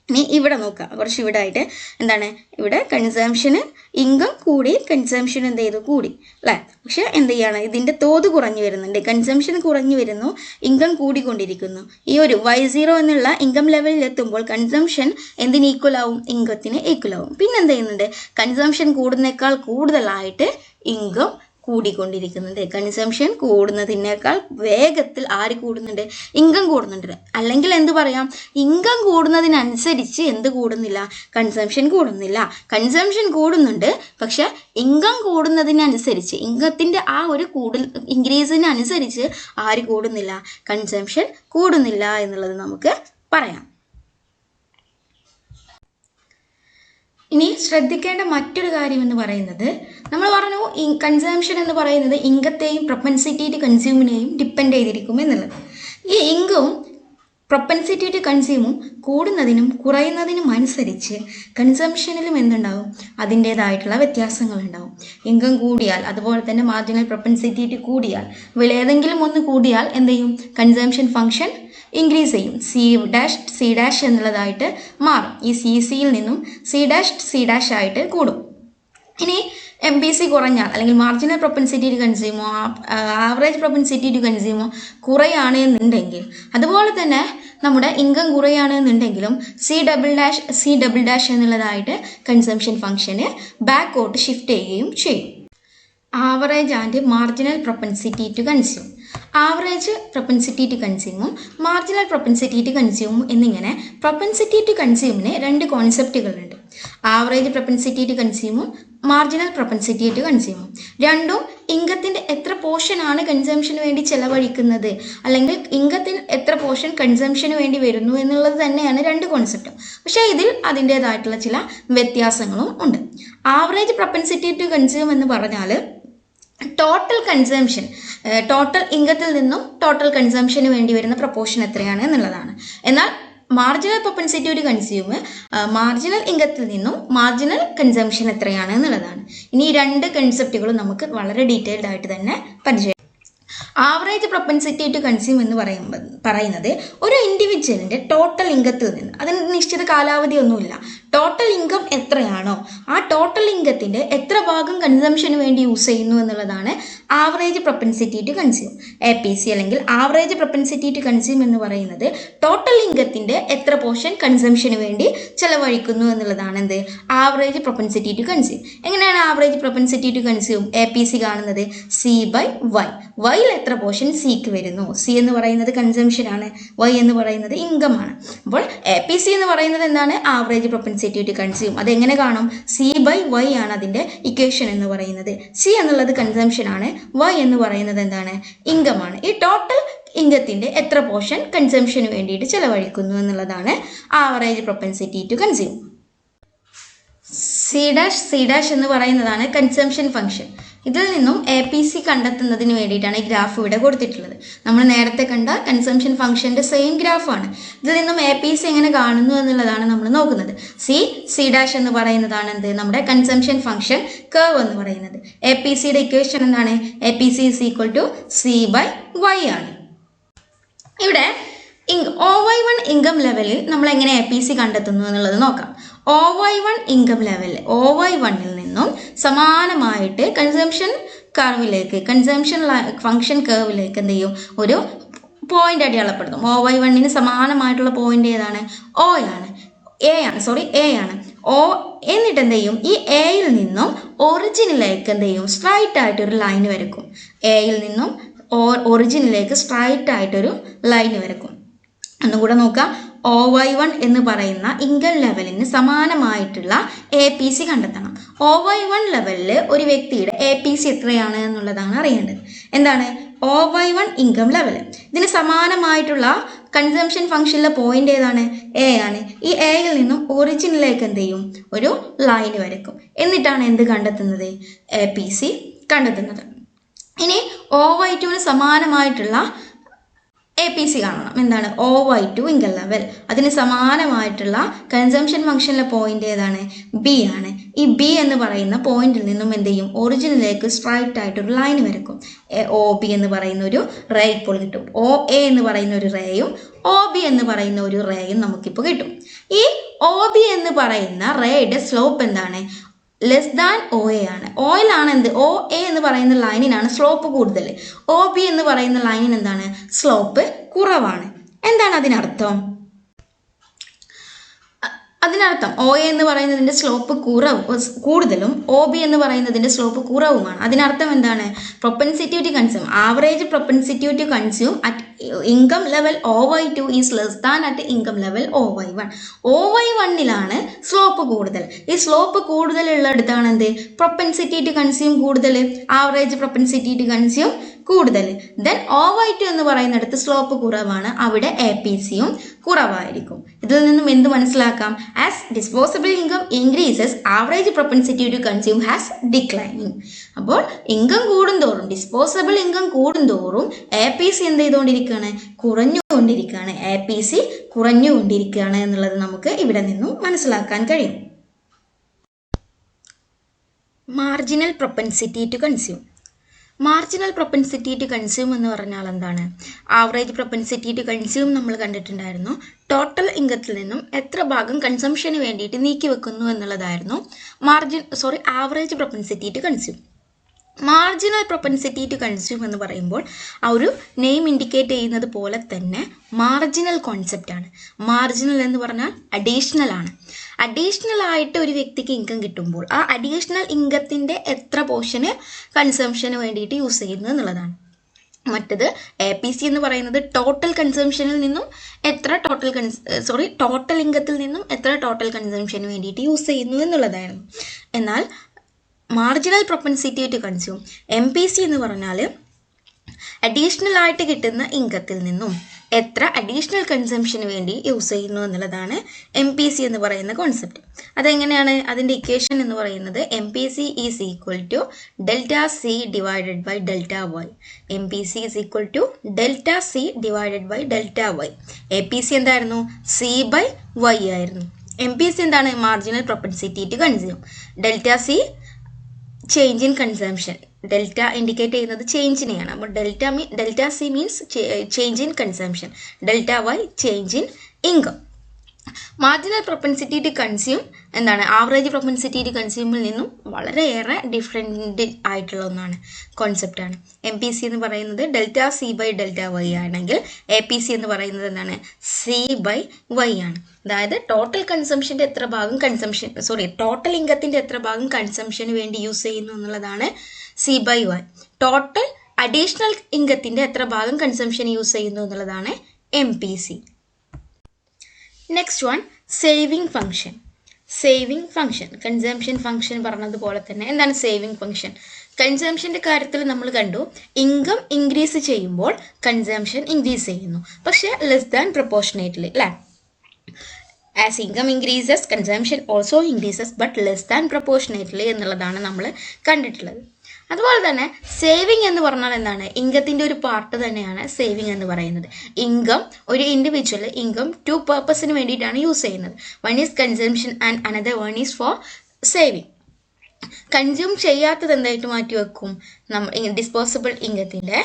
ഇനി ഇവിടെ നോക്കുക, കുറച്ച് ഇവിടെ ആയിട്ട് എന്താണ്, ഇവിടെ കൺസംഷന് ഇൻകം കൂടി, കൺസംഷൻ എന്ത് ചെയ്തു, കൂടി അല്ലേ. പക്ഷെ എന്ത് ചെയ്യാണ്, ഇതിൻ്റെ തോത് കുറഞ്ഞു വരുന്നുണ്ട്. കൺസംഷൻ കുറഞ്ഞു വരുന്നു, ഇൻകം കൂടിക്കൊണ്ടിരിക്കുന്നു. ഈ ഒരു Y0 എന്നുള്ള ഇൻകം ലെവലിൽ എത്തുമ്പോൾ കൺസംഷൻ എന്തിന് ഈക്വൽ ആവും, ഇൻകത്തിന് ഈക്വൽ ആവും. പിന്നെ എന്ത് ചെയ്യുന്നുണ്ട്, കൺസംഷൻ കൂടുന്നേക്കാൾ കൂടുതലായിട്ട് ഇൻകം കൂടിക്കൊണ്ടിരിക്കുന്നത്. കൺസംഷൻ കൂടുന്നതിനേക്കാൾ വേഗത്തിൽ ആര് കൂടുന്നുണ്ട്? ഇൻകം കൂടുന്നുണ്ട്. അല്ലെങ്കിൽ എന്ത് പറയാം? ഇൻകം കൂടുന്നതിനനുസരിച്ച് എന്ത് കൂടുന്നില്ല? കൺസംഷൻ കൂടുന്നില്ല. കൺസംഷൻ കൂടുന്നുണ്ട്, പക്ഷെ ഇൻകം കൂടുന്നതിനനുസരിച്ച്, ഇൻകത്തിൻ്റെ ആ ഒരു ഇൻക്രീസിനനുസരിച്ച് ആര് കൂടുന്നില്ല? കൺസംഷൻ കൂടുന്നില്ല എന്നുള്ളത് നമുക്ക് പറയാം. ഇനി ശ്രദ്ധിക്കേണ്ട മറ്റൊരു കാര്യം എന്ന് പറയുന്നത്, നമ്മൾ പറഞ്ഞു കൺസംഷൻ എന്ന് പറയുന്നത് ഇൻകത്തെയും പ്രൊപ്പൻസിറ്റി ടു കൺസ്യൂമിനെയും ഡിപ്പെൻഡ് ചെയ്തിരിക്കും എന്നുള്ളത്. ഈ ഇൻകവും പ്രൊപ്പൻസിറ്റി ടു കൺസ്യൂമും കൂടുന്നതിനും കുറയുന്നതിനും അനുസരിച്ച് കൺസംഷനിലും എന്തുണ്ടാവും? അതിൻ്റേതായിട്ടുള്ള വ്യത്യാസങ്ങൾ ഉണ്ടാവും. ഇൻകം കൂടിയാൽ, അതുപോലെ തന്നെ മാർജിനൽ പ്രൊപ്പൻസിറ്റി ടു കൂടിയാൽ, ഏതെങ്കിലും ഒന്ന് കൂടിയാൽ എന്ത് ചെയ്യും? കൺസംഷൻ ഫംഗ്ഷൻ ഇൻക്രീസ് ചെയ്യും. സി ഡാഷ് എന്നുള്ളതായിട്ട് മാറും. ഈ സിയിൽ നിന്നും സി ഡാഷ് ആയിട്ട് കൂടും. ഇനി MPC കുറഞ്ഞാൽ, അല്ലെങ്കിൽ മാർജിനൽ പ്രൊപ്പൻസിറ്റി ടു കൺസ്യൂമോ ആവറേജ് പ്രൊപ്പൻസിറ്റി ടു കൺസ്യൂമോ കുറയാണ് എന്നുണ്ടെങ്കിൽ, അതുപോലെ തന്നെ നമ്മുടെ ഇൻകം കുറയാണ് എന്നുണ്ടെങ്കിലും സി ഡബിൾ ഡാഷ് എന്നുള്ളതായിട്ട് കൺസംഷൻ ഫംഗ്ഷന് ബാക്കോട്ട് ഷിഫ്റ്റ് ചെയ്യുകയും ചെയ്യും. Average and marginal propensity to consume. Average propensity to കൺസ്യൂമും മാർജിനൽ പ്രൊപ്പൻസിറ്റി ടു കൺസ്യൂമും എന്നിങ്ങനെ പ്രൊപ്പൻസിറ്റി ടു കൺസ്യൂമിന് രണ്ട് കോൺസെപ്റ്റുകളുണ്ട്. ആവറേജ് പ്രൊപ്പൻസിറ്റി ടു കൺസ്യൂമും മാർജിനൽ പ്രൊപ്പൻസിറ്റി ടു കൺസ്യൂമും. രണ്ടും ഇൻകത്തിൻ്റെ എത്ര പോർഷനാണ് കൺസംഷന് വേണ്ടി ചെലവഴിക്കുന്നത്, അല്ലെങ്കിൽ ഇൻകത്തിന് എത്ര പോർഷൻ കൺസംഷന് വേണ്ടി വരുന്നു എന്നുള്ളത് തന്നെയാണ് രണ്ട് കോൺസെപ്റ്റും. പക്ഷേ ഇതിൽ അതിൻ്റേതായിട്ടുള്ള ചില വ്യത്യാസങ്ങളും ഉണ്ട്. ആവറേജ് പ്രൊപ്പൻസിറ്റി ടു കൺസ്യൂം എന്ന് പറഞ്ഞാൽ ടോട്ടൽ കൺസംഷൻ, ടോട്ടൽ ഇൻകത്തിൽ നിന്നും ടോട്ടൽ കൺസംഷന് വേണ്ടി വരുന്ന പ്രൊപ്പോർഷൻ എത്രയാണ് എന്നുള്ളതാണ്. എന്നാൽ marginal propensity to consume marginal ഇൻകത്തിൽ നിന്നും മാർജിനൽ കൺസംഷൻ എത്രയാണ് എന്നുള്ളതാണ്. ഇനി ഈ രണ്ട് കൺസെപ്റ്റുകളും നമുക്ക് വളരെ ഡീറ്റെയിൽഡ് ആയിട്ട് തന്നെ പരിചയം. ആവറേജ് പ്രൊപ്പൻസിറ്റി ടു കൺസ്യൂം എന്ന് പറയുന്നത് ഒരു ഇൻഡിവിജ്വലിൻ്റെ ടോട്ടൽ ഇൻകത്തിൽ നിന്ന്, അതിന് നിശ്ചിത കാലാവധി ഒന്നുമില്ല, ടോട്ടൽ ഇൻകം എത്രയാണോ ആ ടോട്ടൽ ഇൻകത്തിൻ്റെ എത്ര ഭാഗം കൺസംഷന് വേണ്ടി യൂസ് ചെയ്യുന്നു എന്നുള്ളതാണ് average propensity to consume. APC അല്ലെങ്കിൽ ആവറേജ് പ്രൊപ്പൻസിറ്റി ടു കൺസ്യൂം എന്ന് പറയുന്നത് ടോട്ടൽ ഇൻകത്തിൻ്റെ എത്ര പോർഷൻ കൺസംഷന് വേണ്ടി ചെലവഴിക്കുന്നു എന്നുള്ളതാണ് എന്ത്? Average propensity to consume. എങ്ങനെയാണ് average propensity to consume APC കാണുന്നത്? C/Y. വൈയിൽ എത്ര പോർഷൻ സിക്ക് വരുന്നു? സി എന്ന് പറയുന്നത് കൺസംഷൻ ആണ്, വൈ എന്ന് പറയുന്നത് ഇൻകം ആണ്. അപ്പോൾ APC എന്ന് പറയുന്നത് എന്താണ്? Average propensity to consume. അതെങ്ങനെ കാണും? C/Y ആണ് അതിൻ്റെ ഇക്വേഷൻ എന്ന് പറയുന്നത്. സി എന്നുള്ളത് കൺസംഷൻ ആണ്, വൈ എന്ന് പറയുന്നത് എന്താണ്? ഇൻകം ആണ്. ഈ ടോട്ടൽ ഇൻകത്തിൻ്റെ എത്ര പോർഷൻ കൺസംഷന് വേണ്ടിയിട്ട് ചെലവഴിക്കുന്നു എന്നുള്ളതാണ് average propensity to consume. C dash എന്ന് പറയുന്നതാണ് കൺസംഷൻ ഫംഗ്ഷൻ. ഇതിൽ നിന്നും APC കണ്ടെത്തുന്നതിന് വേണ്ടിയിട്ടാണ് ഈ ഗ്രാഫ് ഇവിടെ കൊടുത്തിട്ടുള്ളത്. നമ്മൾ നേരത്തെ കണ്ട കൺസംഷൻ ഫംഗ്ഷൻ്റെ സെയിം ഗ്രാഫാണ്. ഇതിൽ നിന്നും APC എങ്ങനെ കാണുന്നു എന്നുള്ളതാണ് നമ്മൾ നോക്കുന്നത്. സി ഡാഷ് എന്ന് പറയുന്നതാണ് എന്ത്? നമ്മുടെ കൺസംഷൻ ഫംഗ്ഷൻ കർവ് എന്ന് പറയുന്നത്. APCയുടെ ഇക്വേഷൻ എന്താണ്? APC = C/Y ആണ്. ഇവിടെ OY1 ഇൻകം ലെവലിൽ നമ്മൾ എങ്ങനെ APC കണ്ടെത്തുന്നു എന്നുള്ളത് നോക്കാം. OY1 ഇൻകം ലെവലിൽ OY1ൽ നിന്നും സമാനമായിട്ട് കൺസംഷൻ കർവിലേക്ക്, കൺസംഷൻ ഫംഗ്ഷൻ കർവിലേക്ക് എന്ത് ചെയ്യും? ഒരു പോയിന്റ് അടയാളപ്പെടുത്തും. OY1ന് സമാനമായിട്ടുള്ള പോയിന്റ് ഏതാണ്? A ആണ്. എന്നിട്ട് എന്ത് ചെയ്യും? ഈ Aയിൽ നിന്നും ഒറിജിനിലേക്ക് എന്ത് ചെയ്യും? സ്ട്രൈറ്റ് ആയിട്ടൊരു ലൈൻ വരക്കും. Aയിൽ നിന്നും ഒറിജിനിലേക്ക് സ്ട്രൈറ്റ് ആയിട്ടൊരു ലൈൻ വരക്കും. ഒന്നുകൂടെ നോക്കാം. OY1 എന്ന് പറയുന്ന ഇൻകം ലെവലിന് സമാനമായിട്ടുള്ള APC കണ്ടെത്തണം. OY1 ലെവലിൽ ഒരു വ്യക്തിയുടെ APC എത്രയാണ് എന്നുള്ളതാണ് അറിയേണ്ടത്. എന്താണ്? OY1 income level. ഇതിന് സമാനമായിട്ടുള്ള കൺസംഷൻ ഫംഗ്ഷനിലെ പോയിന്റ് ഏതാണ്? A ആണ്. ഈ Aയിൽ നിന്നും ഒറിജിനിലേക്ക് എന്ത് ചെയ്യും? ഒരു ലൈൻ വരക്കും. എന്നിട്ടാണ് എന്ത് കണ്ടെത്തുന്നത്? APC കണ്ടെത്തുന്നത്. ഇനി OY2ന് സമാനമായിട്ടുള്ള APC കാണണം. എന്താണ്? OY2 income level. അതിന് സമാനമായിട്ടുള്ള കൺസംഷൻ ഫംഗ്ഷനിലെ പോയിന്റ് ഏതാണ്? B ആണ്. ഈ B എന്ന് പറയുന്ന പോയിന്റിൽ നിന്നും എന്ത് ചെയ്യും? ഒറിജിനിലേക്ക് സ്ട്രൈറ്റ് ആയിട്ടൊരു ലൈൻ വരക്കും. OB എന്ന് പറയുന്ന ഒരു റേ ഇപ്പോൾ കിട്ടും. OA എന്ന് പറയുന്ന ഒരു റേയും OB എന്ന് പറയുന്ന ഒരു റേയും നമുക്കിപ്പോൾ കിട്ടും. ഈ OB എന്ന് പറയുന്ന റേയുടെ സ്ലോപ്പ് എന്താണ്? OA ആണ്. ഓയിലാണ് എന്ത്? OA എന്ന് പറയുന്ന ലൈനിനാണ് സ്ലോപ്പ് കൂടുതൽ. OB എന്ന് പറയുന്ന ലൈനിന് എന്താണ്? സ്ലോപ്പ് കുറവാണ്. എന്താണ് അതിനർത്ഥം? അതിനർത്ഥം ഒ എ എന്ന് പറയുന്നതിൻ്റെ സ്ലോപ്പ് കൂടുതലും ഒ ബി എന്ന് പറയുന്നതിൻ്റെ സ്ലോപ്പ് കുറവുമാണ്. അതിനർത്ഥം എന്താണ്? Propensity to consume, average propensity to consume at income level OY2 is less than at income level OY1. OY1ലാണ് സ്ലോപ്പ് കൂടുതൽ. ഈ സ്ലോപ്പ് കൂടുതലുള്ളിടത്താണ് എന്ത്? പ്രൊപ്പൻസിറ്റി ടു കൺസ്യൂം കൂടുതൽ, ആവറേജ് പ്രൊപ്പൻസിറ്റി ടു കൺസ്യൂം കൂടുതൽ. ദെൻ OY2 എന്ന് പറയുന്നിടത്ത് സ്ലോപ്പ് കുറവാണ്, അവിടെ APCയും കുറവായിരിക്കും. ഇതിൽ നിന്നും എന്ത് മനസ്സിലാക്കാം? As disposable income increases average propensity to consume has declining. അപ്പോൾ ഇൻകം കൂടുന്തോറും, ഡിസ്പോസബിൾ ഇൻകം കൂടുന്തോറും APC എന്ത് ചെയ്തുകൊണ്ടിരിക്കുകയാണ്? കുറഞ്ഞുകൊണ്ടിരിക്കുകയാണ്. APC കുറഞ്ഞുകൊണ്ടിരിക്കുകയാണ് എന്നുള്ളത് നമുക്ക് ഇവിടെ നിന്നും മനസ്സിലാക്കാൻ കഴിയും. Marginal propensity to consume. Marginal propensity to consume എന്ന് പറഞ്ഞാൽ എന്താണ്? ആവറേജ് പ്രൊപ്പൻസിറ്റി ടു കൺസ്യൂം നമ്മൾ കണ്ടിട്ടുണ്ടായിരുന്നു. ടോട്ടൽ ഇൻകത്തിൽ നിന്നും എത്ര ഭാഗം കൺസംഷന് വേണ്ടിയിട്ട് നീക്കി വെക്കുന്നു എന്നുള്ളതായിരുന്നു average propensity to consume. Marginal propensity to consume എന്ന് പറയുമ്പോൾ ആ ഒരു നെയിം ഇൻഡിക്കേറ്റ് ചെയ്യുന്നത് പോലെ തന്നെ മാർജിനൽ കോൺസെപ്റ്റാണ്. മാർജിനൽ എന്ന് പറഞ്ഞാൽ അഡീഷണൽ ആണ്. അഡീഷണൽ ആയിട്ട് ഒരു വ്യക്തിക്ക് ഇൻകം കിട്ടുമ്പോൾ ആ അഡീഷണൽ ഇൻകത്തിൻ്റെ എത്ര പോർഷന് കൺസംഷന് വേണ്ടിയിട്ട് യൂസ് ചെയ്യുന്നു എന്നുള്ളതാണ്. മറ്റത് APC എന്ന് പറയുന്നത് ടോട്ടൽ കൺസംഷനിൽ നിന്നും എത്ര ടോട്ടൽ ഇൻകത്തിൽ നിന്നും എത്ര ടോട്ടൽ കൺസംഷന് വേണ്ടിയിട്ട് യൂസ് ചെയ്യുന്നു എന്നുള്ളതായിരുന്നു. എന്നാൽ marginal propensity to consume MPC എന്ന് പറഞ്ഞാൽ അഡീഷണൽ ആയിട്ട് കിട്ടുന്ന ഇൻകത്തിൽ നിന്നും എത്ര അഡീഷണൽ കൺസംഷന് വേണ്ടി യൂസ് ചെയ്യുന്നു എന്നുള്ളതാണ് MPC എന്ന് പറയുന്ന കോൺസെപ്റ്റ്. അതെങ്ങനെയാണ്? അതിൻ്റെ ഇക്വേഷൻ എന്ന് പറയുന്നത് MPC is equal to delta C divided by delta Y. MPC is equal to delta C divided by delta Y. APC എന്തായിരുന്നു? C/Y ആയിരുന്നു. MPC എന്താണ്? Marginal propensity to consume. Delta C change in consumption. Delta indicate ചെയ്യുന്നത് ചേഞ്ചിനെയാണ്. അപ്പോൾ delta C means change in consumption, delta Y change in income. Marginal propensity to consume എന്താണ്? Average propensity to കൺസ്യൂമിൽ നിന്നും വളരെയേറെ different ആയിട്ടുള്ള ഒന്നാണ്, കോൺസെപ്റ്റാണ്. MPC എന്ന് പറയുന്നത് ഡെൽറ്റ C/ഡെൽറ്റ Y ആണെങ്കിൽ APC എന്ന് പറയുന്നത് എന്താണ്? C/Y ആണ്. അതായത് ടോട്ടൽ കൺസംഷൻ്റെ എത്ര ഭാഗം ടോട്ടൽ ഇൻകത്തിൻ്റെ എത്ര ഭാഗം കൺസംഷന് വേണ്ടി യൂസ് ചെയ്യുന്നു എന്നുള്ളതാണ് C/Y. ടോട്ടൽ അഡീഷണൽ ഇൻകത്തിൻ്റെ എത്ര ഭാഗം കൺസംഷന് യൂസ് ചെയ്യുന്നു എന്നുള്ളതാണ് MPC. Next one saving function. Saving function consumption function പറഞ്ഞതുപോലെ തന്നെ എന്താണ് സേവിങ് ഫംഗ്ഷൻ? കൺസംഷൻ്റെ കാര്യത്തിൽ നമ്മൾ കണ്ടു, ഇൻകം ഇൻക്രീസ് ചെയ്യുമ്പോൾ കൺസംഷൻ ഇൻക്രീസ് ചെയ്യുന്നു, പക്ഷേ ലെസ് ദാൻ പ്രൊപ്പോർഷനേറ്റ്ലി അല്ലേ? As income increases consumption also increases but less than proportionately എന്നുള്ളതാണ് നമ്മൾ കണ്ടിട്ടുള്ളത്. അതുപോലെ തന്നെ സേവിങ് എന്ന് പറഞ്ഞാൽ എന്താണ്? ഇൻകത്തിൻ്റെ ഒരു പാർട്ട് തന്നെയാണ് സേവിങ് എന്ന് പറയുന്നത്. ഇൻകം ഒരു ഇൻഡിവിജ്വൽ ഇൻകം 2 പർപ്പസിന് വേണ്ടിയിട്ടാണ് യൂസ് ചെയ്യുന്നത്. One is consumption and another one is four saving. Consume ചെയ്യാത്തത് എന്തായിട്ട് മാറ്റി വെക്കും? ഡിസ്പോസിബിൾ ഇൻകത്തിൻ്റെ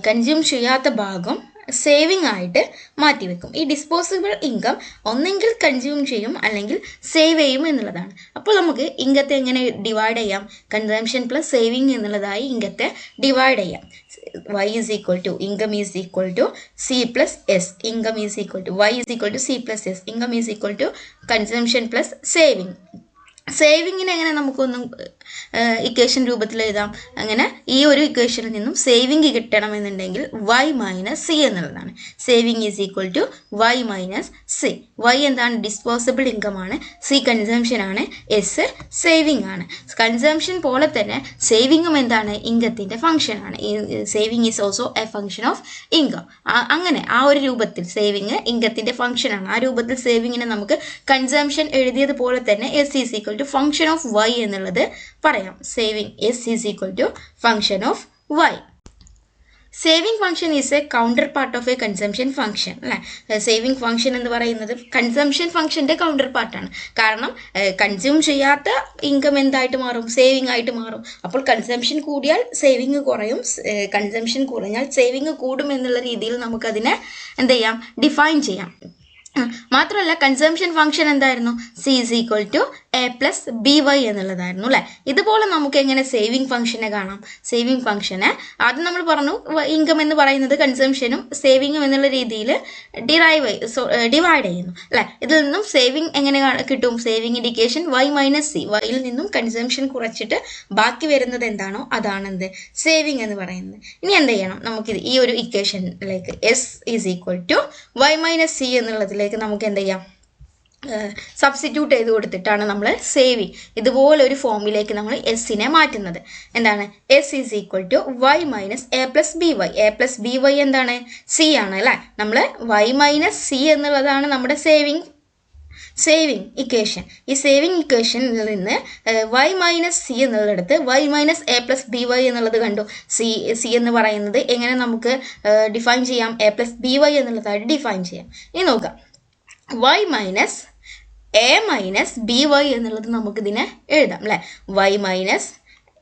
കൺസ്യൂം ചെയ്യാത്ത ഭാഗം സേവിങ് ആയിട്ട് മാറ്റിവെക്കും. ഈ ഡിസ്പോസിബിൾ ഇൻകം ഒന്നെങ്കിൽ കൺസ്യൂം ചെയ്യും അല്ലെങ്കിൽ സേവ് ചെയ്യും എന്നുള്ളതാണ്. അപ്പോൾ നമുക്ക് ഇൻകത്തെ എങ്ങനെ ഡിവൈഡ് ചെയ്യാം? കൺസംഷൻ പ്ലസ് സേവിങ് എന്നുള്ളതായി ഇൻകത്തെ ഡിവൈഡ് ചെയ്യാം. Y is equal to income is equal to C plus S. Income is equal to Y is equal to C plus S. Income is equal to consumption plus saving. സേവിങ്ങിന് എങ്ങനെ നമുക്കൊന്നും equation രൂപത്തിൽ എഴുതാം? അങ്ങനെ ഈ ഒരു ഇക്വേഷനിൽ നിന്നും സേവിങ് കിട്ടണമെന്നുണ്ടെങ്കിൽ Y മൈനസ് C എന്നുള്ളതാണ്. Saving is equal to Y minus C. Y എന്താണ്? ഡിസ്പോസിബിൾ ഇൻകം ആണ്. C കൺസംഷൻ ആണ്. S സേവിങ് ആണ്. കൺസംഷൻ പോലെ തന്നെ സേവിങ്ങും എന്താണ്? ഇൻകത്തിൻ്റെ ഫംഗ്ഷൻ ആണ്. Saving is also a function of income. അങ്ങനെ ആ ഒരു രൂപത്തിൽ സേവിങ് ഇൻകത്തിൻ്റെ ഫംഗ്ഷൻ ആണ്. ആ രൂപത്തിൽ സേവിങ്ങിനെ നമുക്ക് കൺസംഷൻ എഴുതിയതുപോലെ തന്നെ S is equal to function of Y എന്നുള്ളത് പറയാം. Saving S is equal to function of Y. Saving function is a counter part of a consumption function അല്ലേ? സേവിങ് ഫംഗ്ഷൻ എന്ന് പറയുന്നത് കൺസംഷൻ ഫംഗ്ഷൻ്റെ കൗണ്ടർ പാർട്ടാണ്. കാരണം കൺസ്യൂം ചെയ്യാത്ത ഇൻകം എന്തായിട്ട് മാറും? സേവിങ് ആയിട്ട് മാറും. അപ്പോൾ കൺസംഷൻ കൂടിയാൽ സേവിങ് കുറയും, കൺസംഷൻ കുറഞ്ഞാൽ സേവിങ് കൂടും എന്നുള്ള രീതിയിൽ നമുക്കതിനെ എന്ത് ചെയ്യാം? ഡിഫൈൻ ചെയ്യാം. മാത്രമല്ല കൺസംഷൻ ഫംഗ്ഷൻ എന്തായിരുന്നു? C is equal to A plus B Y എന്നുള്ളതായിരുന്നു അല്ലേ. ഇതുപോലെ നമുക്ക് എങ്ങനെ സേവിങ് ഫംഗ്ഷനെ കാണാം? സേവിങ് ഫംഗ്ഷന് ആദ്യം നമ്മൾ പറഞ്ഞു ഇൻകം എന്ന് പറയുന്നത് കൺസംഷനും സേവിങ്ങും എന്നുള്ള രീതിയിൽ ഡിവൈഡ് ചെയ്യുന്നു അല്ലേ. ഇതിൽ നിന്നും സേവിങ് എങ്ങനെ കിട്ടും? Saving indication Y minus C. വൈയിൽ നിന്നും കൺസംഷൻ കുറച്ചിട്ട് ബാക്കി വരുന്നത് എന്താണോ അതാണ് എന്ത് സേവിങ് എന്ന് പറയുന്നത്. ഇനി എന്ത് ചെയ്യണം? നമുക്കിത് ഈ ഒരു ഇക്വേഷനിലേക്ക് S is equal to Y minus C എന്നുള്ളതിലേക്ക് നമുക്ക് എന്ത് ചെയ്യാം? സബ്സ്റ്റിറ്റ്യൂട്ട് ചെയ്ത് കൊടുത്തിട്ടാണ് നമ്മൾ സേവിങ് ഇതുപോലെ ഒരു ഫോമിലേക്ക് നമ്മൾ എസ്സിനെ മാറ്റുന്നത്. എന്താണ്? S is equal to Y minus A plus B Y. A plus B Y എന്താണ്? സി ആണ് അല്ലേ. നമ്മൾ വൈ മൈനസ് സി എന്നുള്ളതാണ് നമ്മുടെ സേവിങ് ഇക്വേഷൻ. ഈ സേവിങ് ഇക്വേഷനിൽ നിന്ന് വൈ മൈനസ് സി എന്നുള്ളിടത്ത് Y minus A plus B Y എന്നുള്ളത് കണ്ടു. സി എന്ന് പറയുന്നത് എങ്ങനെ നമുക്ക് ഡിഫൈൻ ചെയ്യാം? എ പ്ലസ് ബി വൈ എന്നുള്ളതായിട്ട് ഡിഫൈൻ ചെയ്യാം. ഇനി നോക്കാം. Y minus A minus B Y എന്നുള്ളത് നമുക്കിതിനെ എഴുതാം അല്ലേ. വൈ മൈനസ്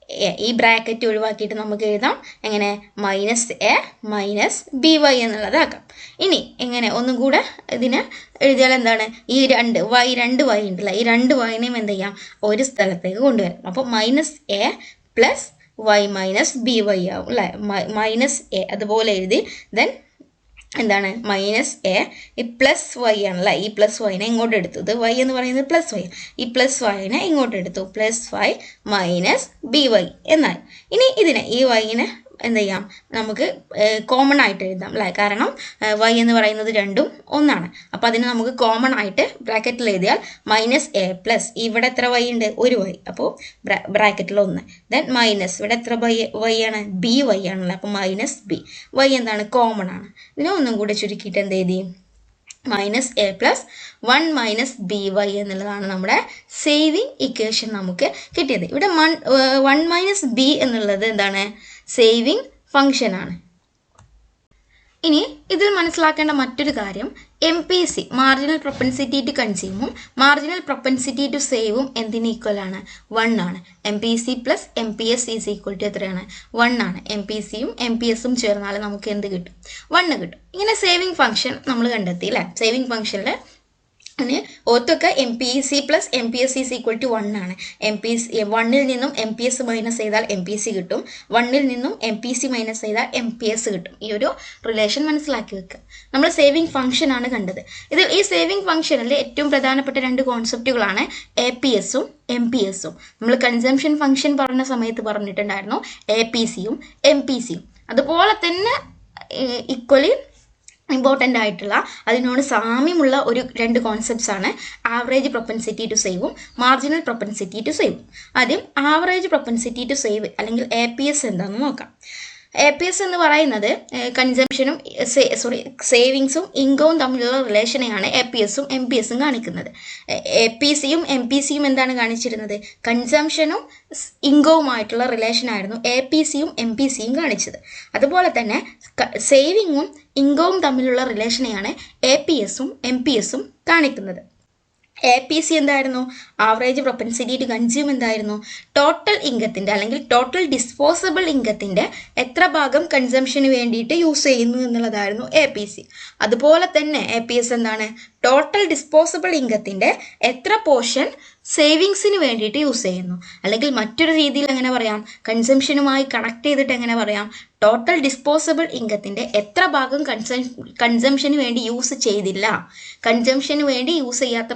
എ, ഈ ബ്രാക്കറ്റ് ഒഴിവാക്കിയിട്ട് നമുക്ക് എഴുതാം എങ്ങനെ? Minus A minus B Y എന്നുള്ളതാക്കാം. ഇനി എങ്ങനെ ഒന്നും കൂടെ ഇതിനെ എഴുതിയാൽ എന്താണ്? ഈ രണ്ട് വൈ ഉണ്ടല്ലോ, ഈ രണ്ട് വൈനെയും എന്ത് ചെയ്യാം? ഒരു സ്ഥലത്തേക്ക് കൊണ്ടുവരാം. അപ്പോൾ minus A plus Y minus B Y ആവും അല്ലേ. മൈനസ് എ അതുപോലെ എഴുതി ദെൻ എന്താണ്? മൈനസ് എ, ഈ പ്ലസ് വൈ ആണല്ലേ. ഈ പ്ലസ് വൈനെ ഇങ്ങോട്ട് എടുത്തു. ഇത് വൈ എന്ന് പറയുന്നത് പ്ലസ് വൈ. ഈ പ്ലസ് വൈനെ ഇങ്ങോട്ട് എടുത്തു. Plus Y minus B Y എന്നായി. ഇനി ഇതിനെ ഈ വൈനെ എന്ത് ചെയ്യാം? നമുക്ക് കോമൺ ആയിട്ട് എഴുതാം അല്ലേ. കാരണം വൈ എന്ന് പറയുന്നത് രണ്ടും ഒന്നാണ്. അപ്പോൾ അതിന് നമുക്ക് കോമൺ ആയിട്ട് ബ്രാക്കറ്റിൽ എഴുതിയാൽ മൈനസ് എ പ്ലസ് ഇവിടെ എത്ര വൈ ഉണ്ട്? ഒരു വൈ. അപ്പോൾ ബ്രാക്കറ്റിൽ 1. ദെൻ മൈനസ് ഇവിടെ എത്ര വൈ ആണ്? ബി വൈ ആണല്ലോ. അപ്പോൾ മൈനസ് ബി. വൈ എന്താണ്? കോമൺ ആണ്. ഇതിനെ ഒന്നും കൂടെ ചുരുക്കിയിട്ട് എന്ത് എഴുതി? Minus A plus 1 minus B Y എന്നുള്ളതാണ് നമ്മുടെ സേവിങ് ഇക്വേഷൻ നമുക്ക് കിട്ടിയത്. ഇവിടെ 1 മൈനസ് ബി എന്നുള്ളത് എന്താണ്? സേവിങ് ഫംഗ്ഷൻ ആണ്. ഇനി ഇതിൽ മനസ്സിലാക്കേണ്ട മറ്റൊരു കാര്യം, M P C marginal propensity to കൺസ്യൂമും മാർജിനൽ പ്രൊപ്പൻസിറ്റി ടു സേവും എന്തിന് ഈക്വൽ ആണ്? 1 ആണ്. M P C plus M P S is equal to എത്രയാണ്? 1 ആണ്. എം പി സിയും എം പി എസും ചേർന്നാൽ നമുക്ക് എന്ത് കിട്ടും? 1 കിട്ടും. ഇങ്ങനെ സേവിങ് ഫംഗ്ഷൻ നമ്മൾ കണ്ടെത്തി അല്ലേ. സേവിങ് ഫംഗ്ഷനിൽ അതിന് ഓർത്തൊക്കെ M P C plus M P S is equal to 1 ആണ്. എം പി സി 1ൽ നിന്നും എം പി എസ് മൈനസ് ചെയ്താൽ എം പി സി കിട്ടും. 1ൽ നിന്നും എം പി സി മൈനസ് ചെയ്താൽ എം പി എസ് കിട്ടും. ഈ ഒരു റിലേഷൻ മനസ്സിലാക്കി വെക്കുക. നമ്മൾ സേവിങ് ഫംഗ്ഷൻ ആണ് കണ്ടത്. ഈ സേവിങ് ഫംഗ്ഷനിൽ ഏറ്റവും പ്രധാനപ്പെട്ട 2 കോൺസെപ്റ്റുകളാണ് എ പി എസും എം പി എസും. നമ്മൾ കൺസംഷൻ ഫംഗ്ഷൻ പറഞ്ഞ സമയത്ത് പറഞ്ഞിട്ടുണ്ടായിരുന്നു എ പി സിയും എം പി സിയും. അതുപോലെ തന്നെ ഈക്വലി ഇമ്പോർട്ടൻ്റ് ആയിട്ടുള്ള അതിനോട് സാമ്യമുള്ള ഒരു 2 കോൺസെപ്റ്റ്സ് ആണ് ആവറേജ് പ്രൊപ്പൻസിറ്റി ടു സേവും മാർജിനൽ പ്രൊപ്പൻസിറ്റി ടു സേവും. ആദ്യം ആവറേജ് പ്രൊപ്പൻസിറ്റി ടു സേവ് അല്ലെങ്കിൽ എ പി എസ് എന്താണെന്ന് നോക്കാം. എ പി എസ് എന്ന് പറയുന്നത് കൺസംഷനും സേവിങ്സും ഇൻകവും തമ്മിലുള്ള റിലേഷനെയാണ് എ പി എസും എം പി എസും കാണിക്കുന്നത്. എ പി സിയും എം പി സിയും എന്താണ് കാണിച്ചിരുന്നത്? കൺസംഷനും ഇൻകവുമായിട്ടുള്ള റിലേഷനായിരുന്നു എ പി സിയും എം പി സിയും കാണിച്ചത്. അതുപോലെ തന്നെ സേവിങ്ങും ഇൻകവും തമ്മിലുള്ള റിലേഷനെയാണ് എ പി എസും എം പി എസും കാണിക്കുന്നത്. എ പി സി എന്തായിരുന്നു? ആവറേജ് പ്രൊപ്പൻസിറ്റി ടു കൺസ്യൂം എന്തായിരുന്നു? ടോട്ടൽ ഇൻകത്തിൻ്റെ അല്ലെങ്കിൽ ടോട്ടൽ ഡിസ്പോസബിൾ ഇൻകത്തിൻ്റെ എത്ര ഭാഗം കൺസംഷന് വേണ്ടിയിട്ട് യൂസ് ചെയ്യുന്നു എന്നുള്ളതായിരുന്നു എ പി സി. അതുപോലെ തന്നെ എ പി എസ് എന്താണ്? ടോട്ടൽ ഡിസ്പോസബിൾ ഇൻകത്തിൻ്റെ എത്ര പോർഷൻ സേവിങ്സിന് വേണ്ടിയിട്ട് യൂസ് ചെയ്യുന്നു. അല്ലെങ്കിൽ മറ്റൊരു രീതിയിൽ എങ്ങനെ പറയാം? കൺസംഷനുമായി കണക്ട് ചെയ്തിട്ട് എങ്ങനെ പറയാം? ടോട്ടൽ ഡിസ്പോസബിൾ ഇൻകത്തിൻ്റെ എത്ര ഭാഗം കൺസംഷന് വേണ്ടി യൂസ് ചെയ്തില്ല, കൺസംഷന് വേണ്ടി യൂസ് ചെയ്യാത്ത